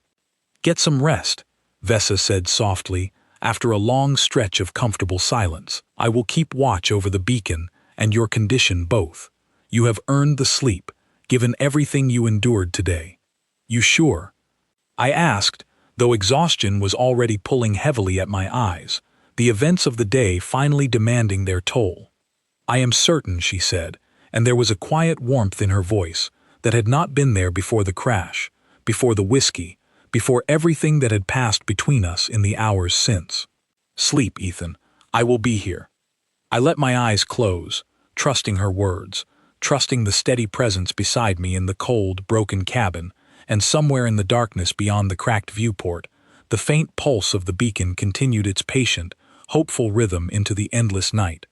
"Get some rest," Vesa said softly, after a long stretch of comfortable silence. "I will keep watch over the beacon and your condition both. You have earned the sleep, given everything you endured today." "You sure?" I asked, though exhaustion was already pulling heavily at my eyes, the events of the day finally demanding their toll. "I am certain," she said, and there was a quiet warmth in her voice that had not been there before the crash, before the whiskey, before everything that had passed between us in the hours since. "Sleep, Ethan. I will be here." I let my eyes close, trusting her words, trusting the steady presence beside me in the cold, broken cabin, and somewhere in the darkness beyond the cracked viewport, the faint pulse of the beacon continued its patient, hopeful rhythm into the endless night.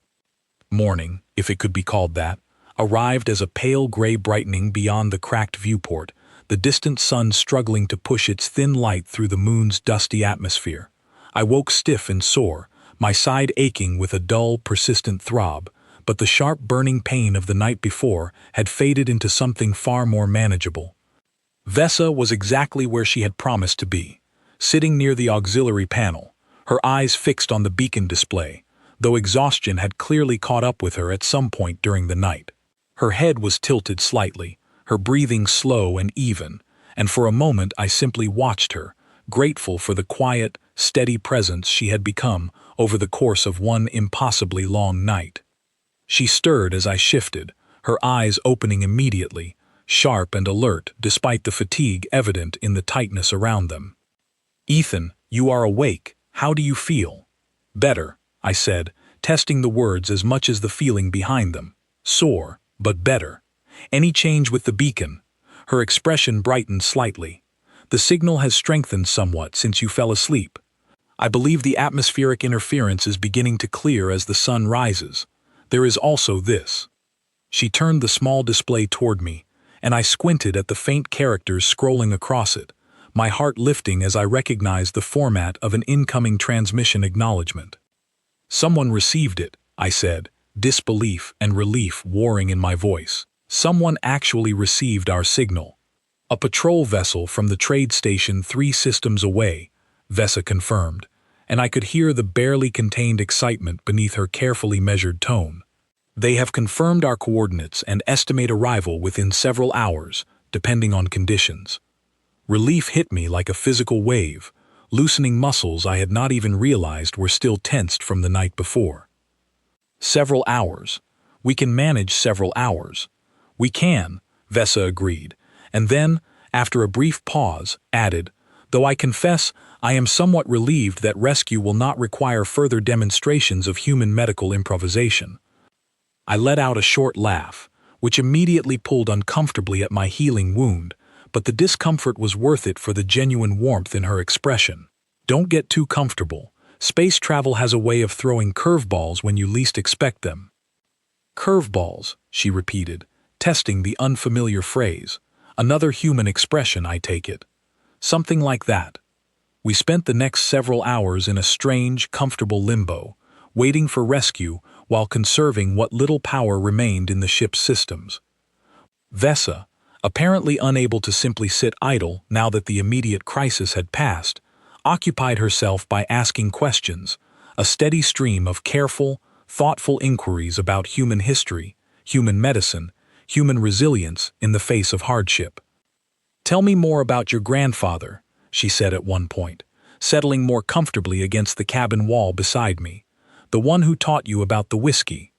Morning, if it could be called that, arrived as a pale gray brightening beyond the cracked viewport, the distant sun struggling to push its thin light through the moon's dusty atmosphere. I woke stiff and sore, my side aching with a dull, persistent throb, but the sharp burning pain of the night before had faded into something far more manageable. Vesa was exactly where she had promised to be, sitting near the auxiliary panel, her eyes fixed on the beacon display, though exhaustion had clearly caught up with her at some point during the night. Her head was tilted slightly, her breathing slow and even, and for a moment I simply watched her, grateful for the quiet, steady presence she had become over the course of one impossibly long night. She stirred as I shifted, her eyes opening immediately, sharp and alert despite the fatigue evident in the tightness around them. "Ethan, you are awake. How do you feel?" "Better," I said, testing the words as much as the feeling behind them. "Sore, but better." "Any change with the beacon?" Her expression brightened slightly. "The signal has strengthened somewhat since you fell asleep. I believe the atmospheric interference is beginning to clear as the sun rises. There is also this." She turned the small display toward me, and I squinted at the faint characters scrolling across it, my heart lifting as I recognized the format of an incoming transmission acknowledgement. "Someone received it," I said, disbelief and relief warring in my voice. "Someone actually received our signal." "A patrol vessel from the trade station 3 systems away," Vesa confirmed, and I could hear the barely contained excitement beneath her carefully measured tone. They have confirmed our coordinates and estimate arrival within several hours, depending on conditions. Relief hit me like a physical wave, loosening muscles I had not even realized were still tensed from the night before. Several hours. We can manage several hours. We can, Vesa agreed, and then, after a brief pause, added, though I confess I am somewhat relieved that rescue will not require further demonstrations of human medical improvisation. I let out a short laugh, which immediately pulled uncomfortably at my healing wound, but the discomfort was worth it for the genuine warmth in her expression. Don't get too comfortable. Space travel has a way of throwing curveballs when you least expect them. Curveballs, she repeated, testing the unfamiliar phrase. Another human expression, I take it. Something like that. We spent the next several hours in a strange, comfortable limbo, waiting for rescue while conserving what little power remained in the ship's systems. Vesa, apparently unable to simply sit idle now that the immediate crisis had passed, occupied herself by asking questions, a steady stream of careful, thoughtful inquiries about human history, human medicine, human resilience in the face of hardship. Tell me more about your grandfather, she said at one point, settling more comfortably against the cabin wall beside me. The one who taught you about the whiskey.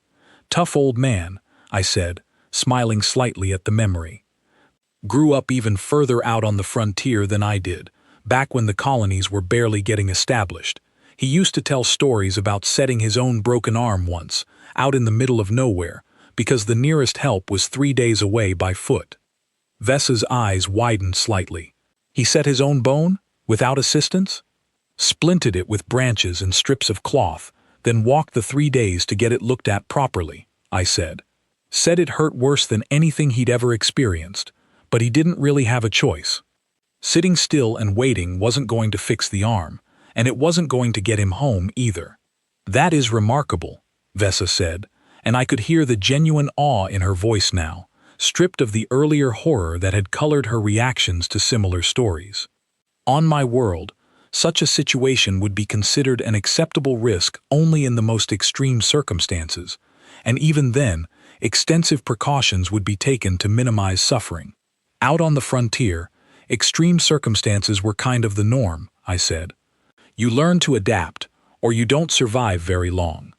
Tough old man, I said, smiling slightly at the memory. Grew up even further out on the frontier than I did, back when the colonies were barely getting established. He used to tell stories about setting his own broken arm once, out in the middle of nowhere, because the nearest help was 3 days away by foot. Vesa's eyes widened slightly. He set his own bone? Without assistance? Splinted it with branches and strips of cloth, then walked the 3 days to get it looked at properly, I said. Said it hurt worse than anything he'd ever experienced, but he didn't really have a choice. Sitting still and waiting wasn't going to fix the arm, and it wasn't going to get him home either. That is remarkable, Vesa said, and I could hear the genuine awe in her voice now, stripped of the earlier horror that had colored her reactions to similar stories. On my world, such a situation would be considered an acceptable risk only in the most extreme circumstances, and even then, extensive precautions would be taken to minimize suffering. Out on the frontier, extreme circumstances were kind of the norm, I said. You learn to adapt, or you don't survive very long.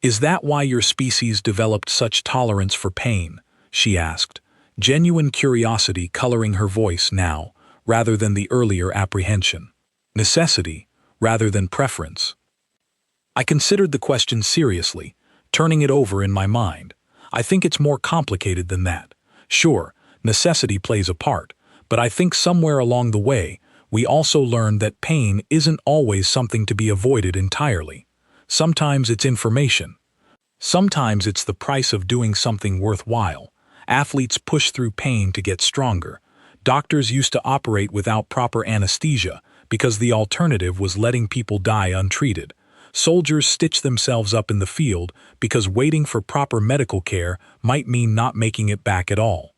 Is that why your species developed such tolerance for pain? She asked, genuine curiosity coloring her voice now, rather than the earlier apprehension. Necessity, rather than preference. I considered the question seriously, turning it over in my mind. I think it's more complicated than that. Sure, necessity plays a part, but I think somewhere along the way, we also learned that pain isn't always something to be avoided entirely. Sometimes it's information. Sometimes it's the price of doing something worthwhile. Athletes push through pain to get stronger. Doctors used to operate without proper anesthesia because the alternative was letting people die untreated. Soldiers stitch themselves up in the field because waiting for proper medical care might mean not making it back at all.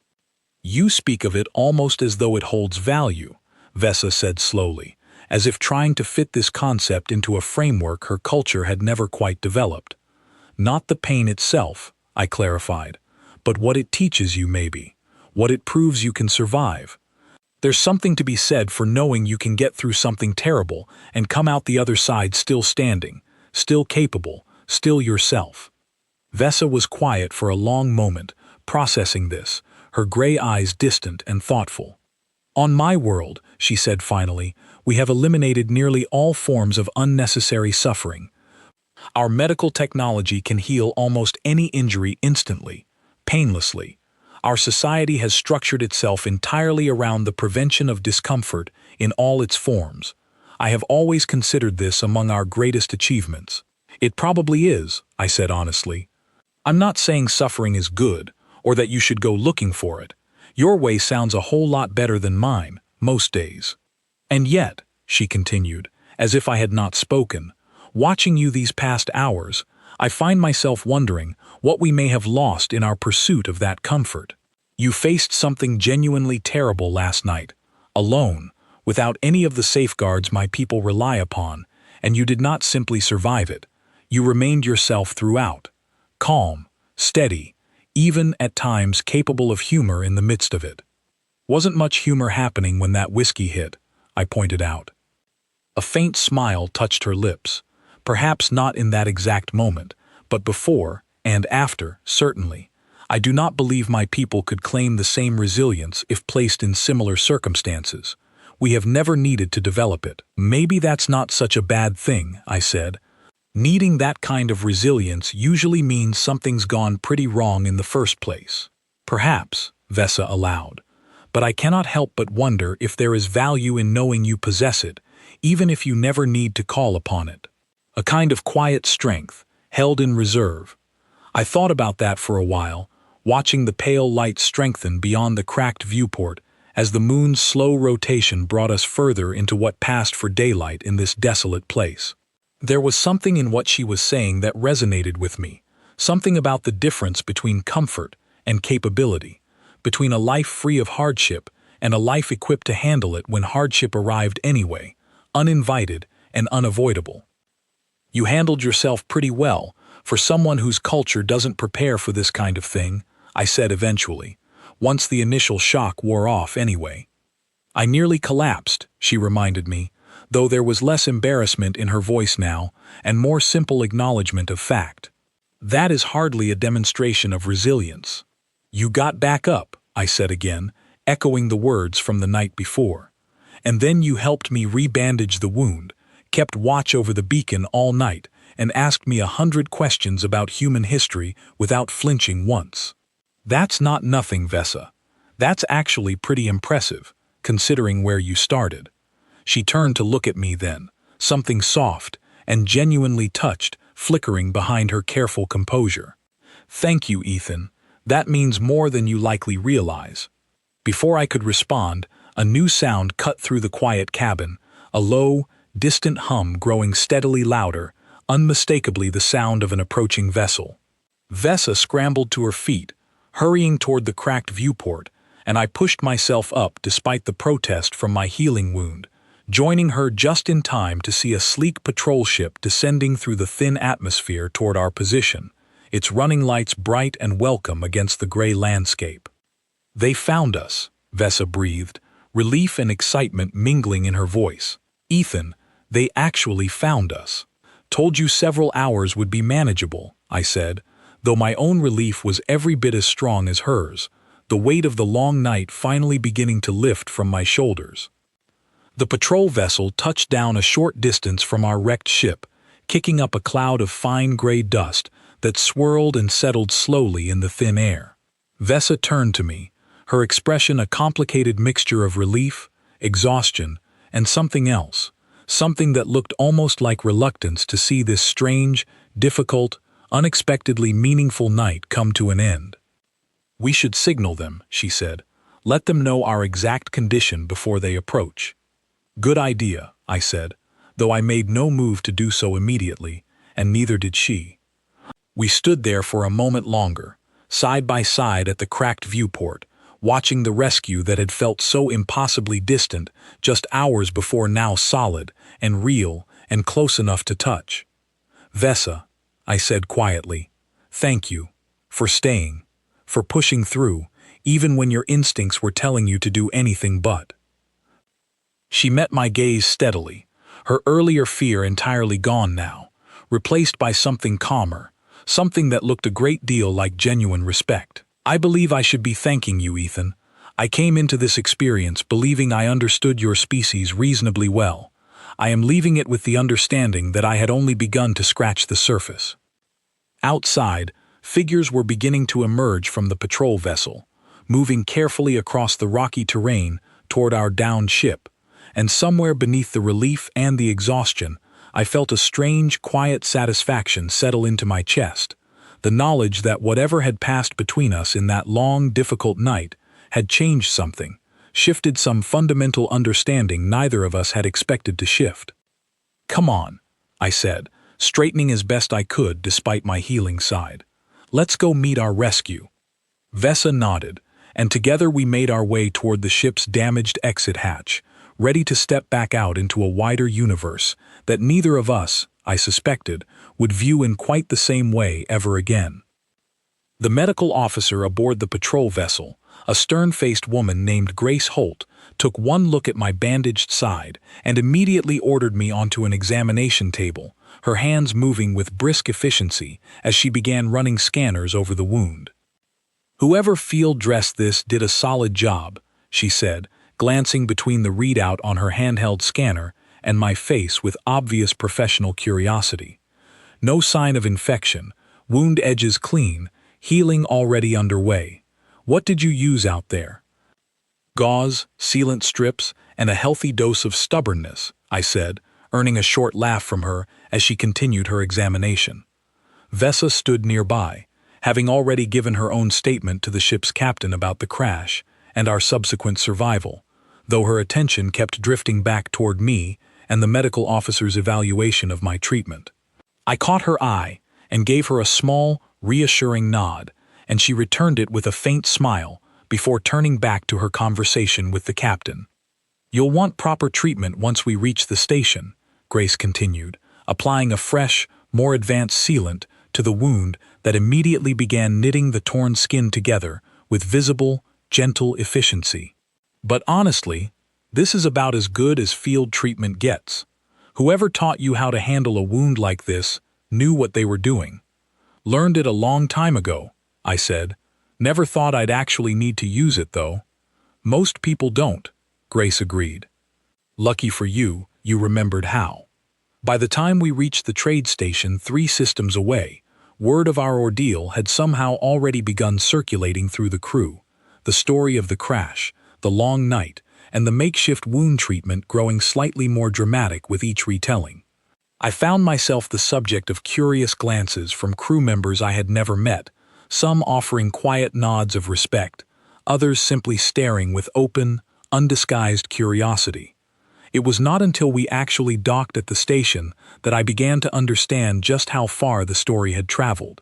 You speak of it almost as though it holds value, Vesa said slowly, as if trying to fit this concept into a framework her culture had never quite developed. Not the pain itself, I clarified, but what it teaches you maybe, what it proves you can survive. There's something to be said for knowing you can get through something terrible and come out the other side still standing, still capable, still yourself. Vesa was quiet for a long moment, processing this, her gray eyes distant and thoughtful. On my world, she said finally, we have eliminated nearly all forms of unnecessary suffering. Our medical technology can heal almost any injury instantly, painlessly. Our society has structured itself entirely around the prevention of discomfort in all its forms. I have always considered this among our greatest achievements. It probably is, I said honestly. I'm not saying suffering is good, or that you should go looking for it. Your way sounds a whole lot better than mine, most days. And yet, she continued, as if I had not spoken, watching you these past hours, I find myself wondering what we may have lost in our pursuit of that comfort. You faced something genuinely terrible last night, alone, without any of the safeguards my people rely upon, and you did not simply survive it. You remained yourself throughout. Calm, steady, even at times capable of humor in the midst of it. Wasn't much humor happening when that whiskey hit, I pointed out. A faint smile touched her lips, perhaps not in that exact moment, but before and after, certainly. I do not believe my people could claim the same resilience if placed in similar circumstances. We have never needed to develop it. Maybe that's not such a bad thing, I said. Needing that kind of resilience usually means something's gone pretty wrong in the first place. Perhaps, Vesa allowed. But I cannot help but wonder if there is value in knowing you possess it, even if you never need to call upon it. A kind of quiet strength, held in reserve. I thought about that for a while, watching the pale light strengthen beyond the cracked viewport as the moon's slow rotation brought us further into what passed for daylight in this desolate place. There was something in what she was saying that resonated with me, something about the difference between comfort and capability, between a life free of hardship and a life equipped to handle it when hardship arrived anyway, uninvited and unavoidable. You handled yourself pretty well, for someone whose culture doesn't prepare for this kind of thing, I said eventually, once the initial shock wore off anyway. I nearly collapsed, she reminded me, though there was less embarrassment in her voice now and more simple acknowledgement of fact. That is hardly a demonstration of resilience. You got back up, I said again, echoing the words from the night before. And then you helped me rebandage the wound, kept watch over the beacon all night, and asked me 100 questions about human history without flinching once. That's not nothing, Vesa. That's actually pretty impressive, considering where you started. She turned to look at me then, something soft and genuinely touched flickering behind her careful composure. Thank you, Ethan. That means more than you likely realize. Before I could respond, a new sound cut through the quiet cabin, a low, distant hum growing steadily louder, unmistakably the sound of an approaching vessel. Vesa scrambled to her feet, hurrying toward the cracked viewport, and I pushed myself up despite the protest from my healing wound, joining her just in time to see a sleek patrol ship descending through the thin atmosphere toward our position, its running lights bright and welcome against the gray landscape. They found us, Vesa breathed, relief and excitement mingling in her voice. Ethan, they actually found us. Told you several hours would be manageable, I said, though my own relief was every bit as strong as hers, the weight of the long night finally beginning to lift from my shoulders. The patrol vessel touched down a short distance from our wrecked ship, kicking up a cloud of fine gray dust that swirled and settled slowly in the thin air. Vesa turned to me, her expression a complicated mixture of relief, exhaustion, and something else, something that looked almost like reluctance to see this strange, difficult, unexpectedly meaningful night come to an end. We should signal them, she said. Let them know our exact condition before they approach. Good idea, I said, though I made no move to do so immediately, and neither did she. We stood there for a moment longer, side by side at the cracked viewport, watching the rescue that had felt so impossibly distant just hours before now solid and real and close enough to touch. Vesa, I said quietly, thank you, for staying, for pushing through, even when your instincts were telling you to do anything but. She met my gaze steadily, her earlier fear entirely gone now, replaced by something calmer, something that looked a great deal like genuine respect. I believe I should be thanking you, Ethan. I came into this experience believing I understood your species reasonably well. I am leaving it with the understanding that I had only begun to scratch the surface. Outside, figures were beginning to emerge from the patrol vessel, moving carefully across the rocky terrain toward our downed ship, and somewhere beneath the relief and the exhaustion, I felt a strange, quiet satisfaction settle into my chest, the knowledge that whatever had passed between us in that long, difficult night had changed something, shifted some fundamental understanding neither of us had expected to shift. Come on, I said, straightening as best I could despite my healing side. Let's go meet our rescue. Vesa nodded, and together we made our way toward the ship's damaged exit hatch, ready to step back out into a wider universe that neither of us, I suspected, would view in quite the same way ever again. The medical officer aboard the patrol vessel, a stern-faced woman named Grace Holt, took one look at my bandaged side and immediately ordered me onto an examination table, her hands moving with brisk efficiency as she began running scanners over the wound. "Whoever field-dressed this did a solid job," she said, glancing between the readout on her handheld scanner and my face with obvious professional curiosity. "No sign of infection, wound edges clean, healing already underway. What did you use out there?" "Gauze, sealant strips, and a healthy dose of stubbornness," I said, earning a short laugh from her as she continued her examination. Vessa stood nearby, having already given her own statement to the ship's captain about the crash and our subsequent survival, though her attention kept drifting back toward me and the medical officer's evaluation of my treatment. I caught her eye and gave her a small, reassuring nod, and she returned it with a faint smile before turning back to her conversation with the captain. "You'll want proper treatment once we reach the station," Grace continued, applying a fresh, more advanced sealant to the wound that immediately began knitting the torn skin together with visible, gentle efficiency. "But honestly, this is about as good as field treatment gets. Whoever taught you how to handle a wound like this knew what they were doing." "Learned it a long time ago," I said. "Never thought I'd actually need to use it, though." "Most people don't," Grace agreed. "Lucky for you, you remembered how." By the time we reached the trade station 3 systems away, word of our ordeal had somehow already begun circulating through the crew, the story of the crash, the long night, and the makeshift wound treatment growing slightly more dramatic with each retelling. I found myself the subject of curious glances from crew members I had never met, some offering quiet nods of respect, others simply staring with open, undisguised curiosity. It was not until we actually docked at the station that I began to understand just how far the story had traveled.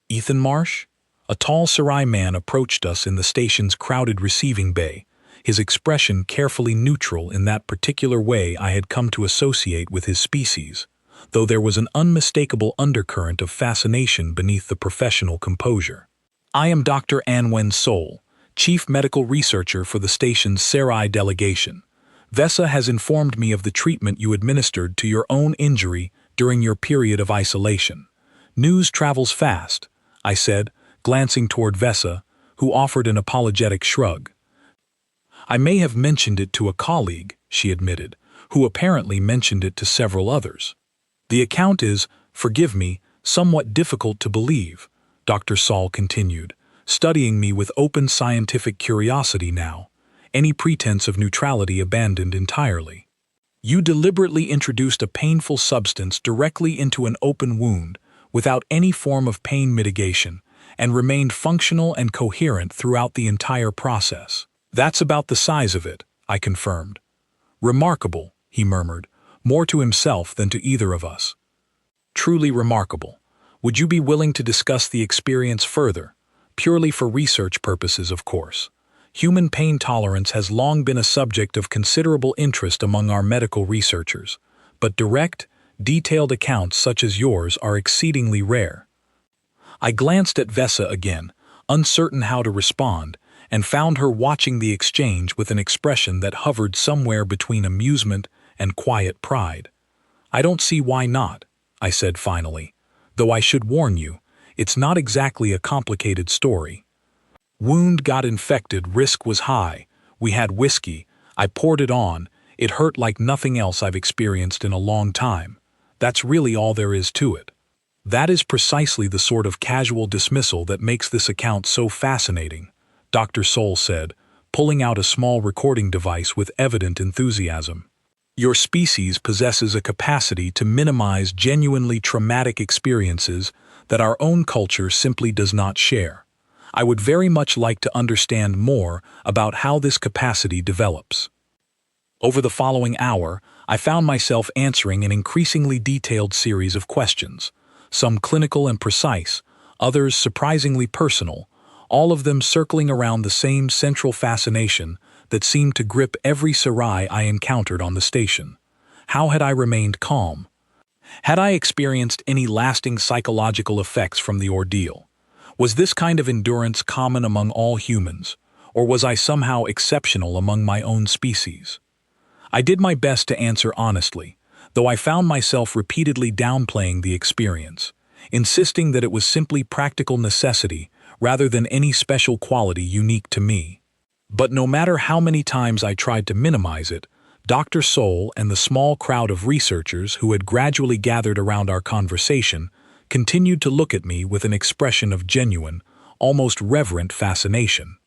"Ethan Marsh?" A tall Sarai man approached us in the station's crowded receiving bay, his expression carefully neutral in that particular way I had come to associate with his species, though there was an unmistakable undercurrent of fascination beneath the professional composure. "I am Dr. Anwen Sol, Chief Medical Researcher for the station's Sarai delegation. Vessa has informed me of the treatment you administered to your own injury during your period of isolation. News travels fast," I said, glancing toward Vessa, who offered an apologetic shrug. "I may have mentioned it to a colleague," she admitted, who apparently mentioned it to several others. "The account is, forgive me, somewhat difficult to believe," Dr. Saul continued, studying me with open scientific curiosity now, any pretense of neutrality abandoned entirely. "You deliberately introduced a painful substance directly into an open wound without any form of pain mitigation and remained functional and coherent throughout the entire process." "That's about the size of it," I confirmed. "Remarkable," he murmured, more to himself than to either of us. "Truly remarkable. Would you be willing to discuss the experience further? Purely for research purposes, of course. Human pain tolerance has long been a subject of considerable interest among our medical researchers, but direct, detailed accounts such as yours are exceedingly rare." I glanced at Vessa again, uncertain how to respond, and found her watching the exchange with an expression that hovered somewhere between amusement and quiet pride. "I don't see why not," I said finally, "though I should warn you, it's not exactly a complicated story. Wound got infected, risk was high, we had whiskey, I poured it on, it hurt like nothing else I've experienced in a long time. That's really all there is to it." "That is precisely the sort of casual dismissal that makes this account so fascinating," Dr. Sol said, pulling out a small recording device with evident enthusiasm. "Your species possesses a capacity to minimize genuinely traumatic experiences that our own culture simply does not share. I would very much like to understand more about how this capacity develops." Over the following hour, I found myself answering an increasingly detailed series of questions, some clinical and precise, others surprisingly personal, all of them circling around the same central fascination that seemed to grip every Sarai I encountered on the station. How had I remained calm? Had I experienced any lasting psychological effects from the ordeal? Was this kind of endurance common among all humans, or was I somehow exceptional among my own species? I did my best to answer honestly, though I found myself repeatedly downplaying the experience, insisting that it was simply practical necessity rather than any special quality unique to me. But no matter how many times I tried to minimize it, Dr. Soul and the small crowd of researchers who had gradually gathered around our conversation continued to look at me with an expression of genuine, almost reverent fascination.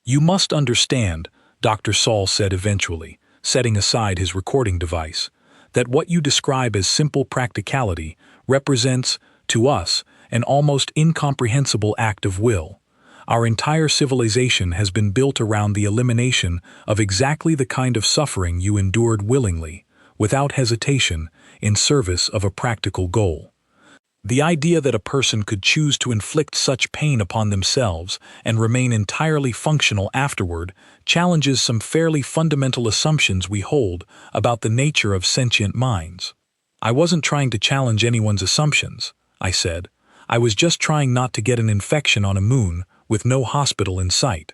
"You must understand," Dr. Saul said eventually, setting aside his recording device, "that what you describe as simple practicality represents, to us, an almost incomprehensible act of will. Our entire civilization has been built around the elimination of exactly the kind of suffering you endured willingly, without hesitation, in service of a practical goal. The idea that a person could choose to inflict such pain upon themselves and remain entirely functional afterward challenges some fairly fundamental assumptions we hold about the nature of sentient minds." "I wasn't trying to challenge anyone's assumptions," I said. "I was just trying not to get an infection on a moon with no hospital in sight."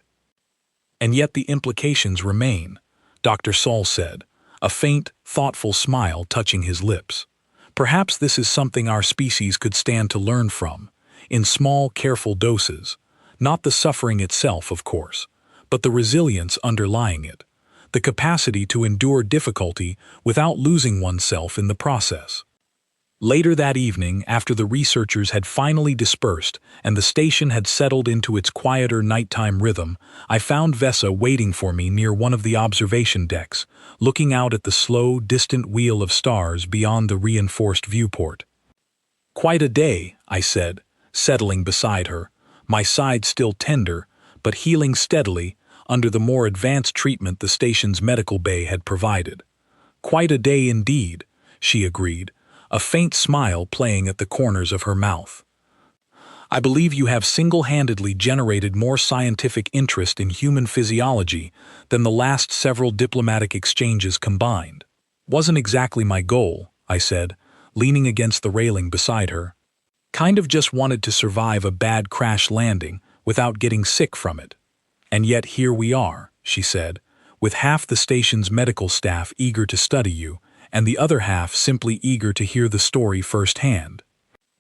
"And yet the implications remain," Dr. Saul said, a faint, thoughtful smile touching his lips. "Perhaps this is something our species could stand to learn from, in small, careful doses. Not the suffering itself, of course, but the resilience underlying it, the capacity to endure difficulty without losing oneself in the process." Later that evening, after the researchers had finally dispersed and the station had settled into its quieter nighttime rhythm, I found Vesa waiting for me near one of the observation decks, looking out at the slow, distant wheel of stars beyond the reinforced viewport. "Quite a day," I said, settling beside her, my side still tender, but healing steadily under the more advanced treatment the station's medical bay had provided. "Quite a day indeed," she agreed, a faint smile playing at the corners of her mouth. "I believe you have single-handedly generated more scientific interest in human physiology than the last several diplomatic exchanges combined." "Wasn't exactly my goal," I said, leaning against the railing beside her. "Kind of just wanted to survive a bad crash landing without getting sick from it. And yet here we are," she said, "with half the station's medical staff eager to study you, and the other half simply eager to hear the story firsthand.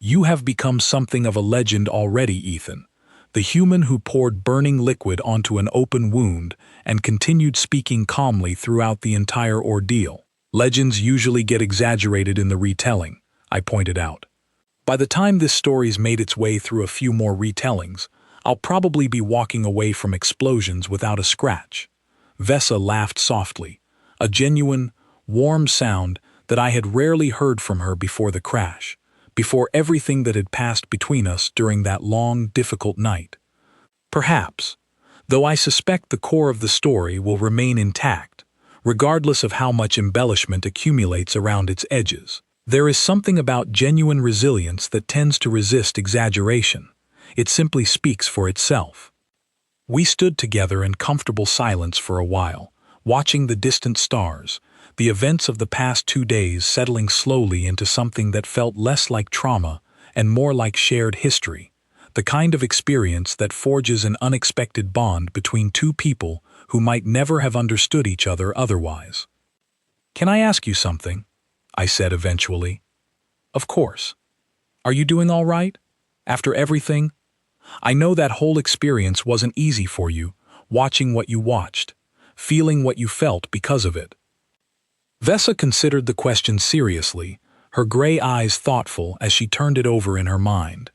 You have become something of a legend already, Ethan, the human who poured burning liquid onto an open wound and continued speaking calmly throughout the entire ordeal. Legends usually get exaggerated in the retelling," I pointed out. "By the time this story's made its way through a few more retellings, I'll probably be walking away from explosions without a scratch." Vesa laughed softly, a genuine, warm sound that I had rarely heard from her before the crash, before everything that had passed between us during that long, difficult night. "Perhaps, though I suspect the core of the story will remain intact, regardless of how much embellishment accumulates around its edges. There is something about genuine resilience that tends to resist exaggeration. It simply speaks for itself." We stood together in comfortable silence for a while, watching the distant stars, the events of the past 2 days settling slowly into something that felt less like trauma and more like shared history, the kind of experience that forges an unexpected bond between two people who might never have understood each other otherwise. "Can I ask you something?" I said eventually. "Of course. Are you doing all right? After everything? I know that whole experience wasn't easy for you, watching what you watched, feeling what you felt because of it." Vesa considered the question seriously, her gray eyes thoughtful as she turned it over in her mind.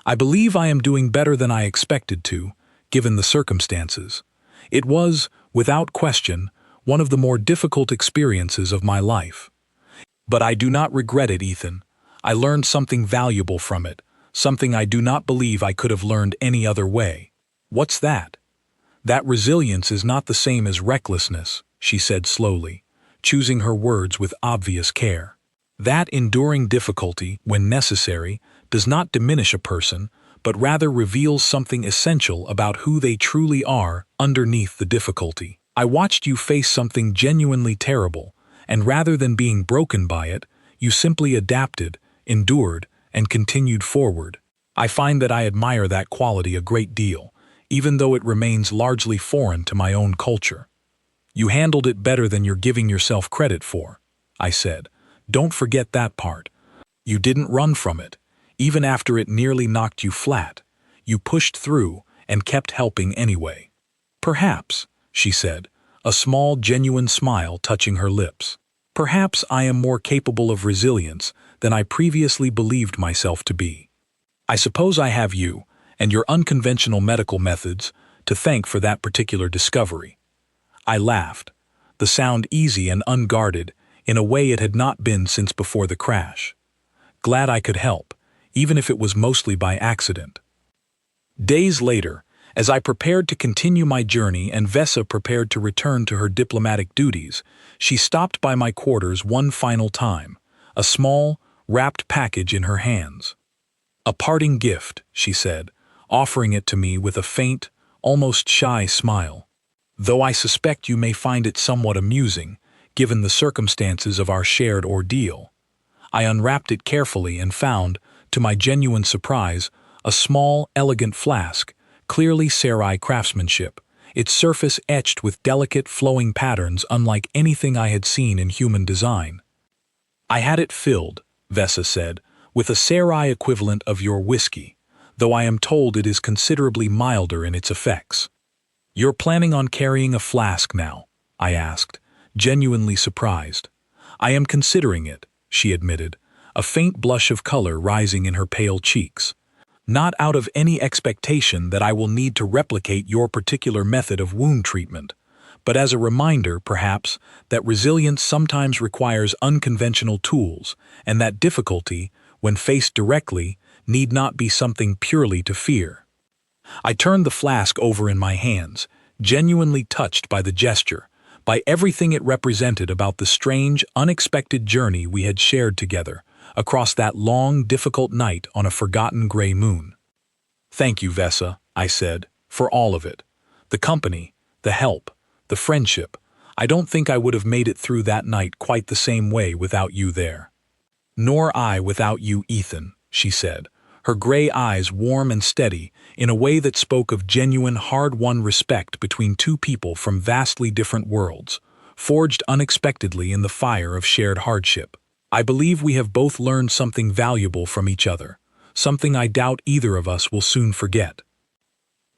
"I believe I am doing better than I expected to, given the circumstances. It was, without question, one of the more difficult experiences of my life. But I do not regret it, Ethan. I learned something valuable from it, something I do not believe I could have learned any other way." "What's that?" "That resilience is not the same as recklessness," she said slowly, choosing her words with obvious care. "That enduring difficulty, when necessary, does not diminish a person, but rather reveals something essential about who they truly are underneath the difficulty. I watched you face something genuinely terrible, and rather than being broken by it, you simply adapted, endured, and continued forward. I find that I admire that quality a great deal, even though it remains largely foreign to my own culture. You handled it better than you're giving yourself credit for, I said. Don't forget that part. You didn't run from it, even after it nearly knocked you flat. You pushed through and kept helping anyway. Perhaps, she said, a small, genuine smile touching her lips. Perhaps I am more capable of resilience than I previously believed myself to be. I suppose I have you, and your unconventional medical methods, to thank for that particular discovery. I laughed, the sound easy and unguarded, in a way it had not been since before the crash. Glad I could help, even if it was mostly by accident. Days later, as I prepared to continue my journey and Vesa prepared to return to her diplomatic duties, she stopped by my quarters one final time, a small, wrapped package in her hands. A parting gift, she said, offering it to me with a faint, almost shy smile. Though I suspect you may find it somewhat amusing, given the circumstances of our shared ordeal. I unwrapped it carefully and found, to my genuine surprise, a small, elegant flask, clearly Sarai craftsmanship, its surface etched with delicate, flowing patterns unlike anything I had seen in human design. I had it filled, Vesa said, with a Sarai equivalent of your whiskey, though I am told it is considerably milder in its effects. You're planning on carrying a flask now? I asked, genuinely surprised. I am considering it, she admitted, a faint blush of color rising in her pale cheeks. Not out of any expectation that I will need to replicate your particular method of wound treatment, but as a reminder, perhaps, that resilience sometimes requires unconventional tools, and that difficulty, when faced directly, need not be something purely to fear. I turned the flask over in my hands, genuinely touched by the gesture, by everything it represented about the strange, unexpected journey we had shared together, across that long, difficult night on a forgotten gray moon. Thank you, Vesa, I said, for all of it. The company, the help, the friendship. I don't think I would have made it through that night quite the same way without you there. Nor I without you, Ethan, she said, her gray eyes warm and steady, in a way that spoke of genuine, hard-won respect between two people from vastly different worlds, forged unexpectedly in the fire of shared hardship. I believe we have both learned something valuable from each other, something I doubt either of us will soon forget.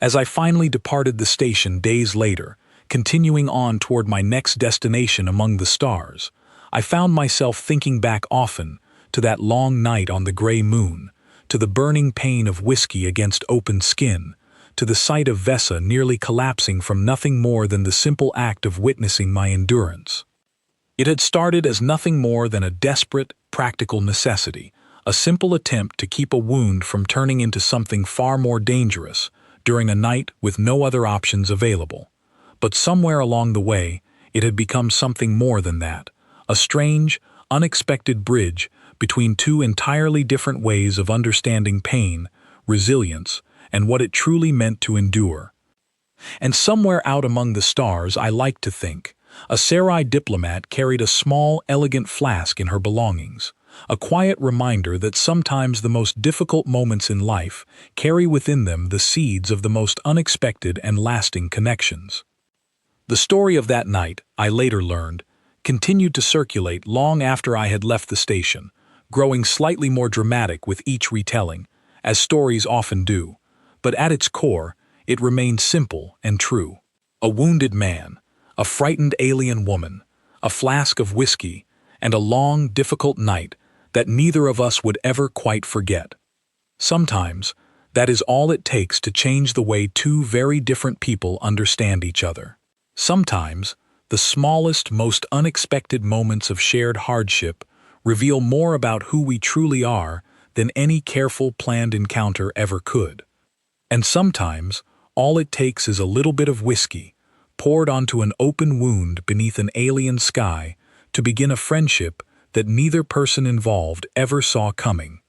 As I finally departed the station days later, continuing on toward my next destination among the stars, I found myself thinking back often to that long night on the gray moon, to the burning pain of whiskey against open skin, to the sight of Vesa nearly collapsing from nothing more than the simple act of witnessing my endurance. It had started as nothing more than a desperate, practical necessity, a simple attempt to keep a wound from turning into something far more dangerous during a night with no other options available. But somewhere along the way, it had become something more than that, a strange, unexpected bridge between two entirely different ways of understanding pain, resilience, and what it truly meant to endure. And somewhere out among the stars, I like to think, a Sarai diplomat carried a small, elegant flask in her belongings, a quiet reminder that sometimes the most difficult moments in life carry within them the seeds of the most unexpected and lasting connections. The story of that night, I later learned, continued to circulate long after I had left the station, growing slightly more dramatic with each retelling, as stories often do, but at its core, it remained simple and true. A wounded man, a frightened alien woman, a flask of whiskey, and a long, difficult night that neither of us would ever quite forget. Sometimes, that is all it takes to change the way two very different people understand each other. Sometimes, the smallest, most unexpected moments of shared hardship reveal more about who we truly are than any careful, planned encounter ever could. And sometimes, all it takes is a little bit of whiskey, poured onto an open wound beneath an alien sky, to begin a friendship that neither person involved ever saw coming.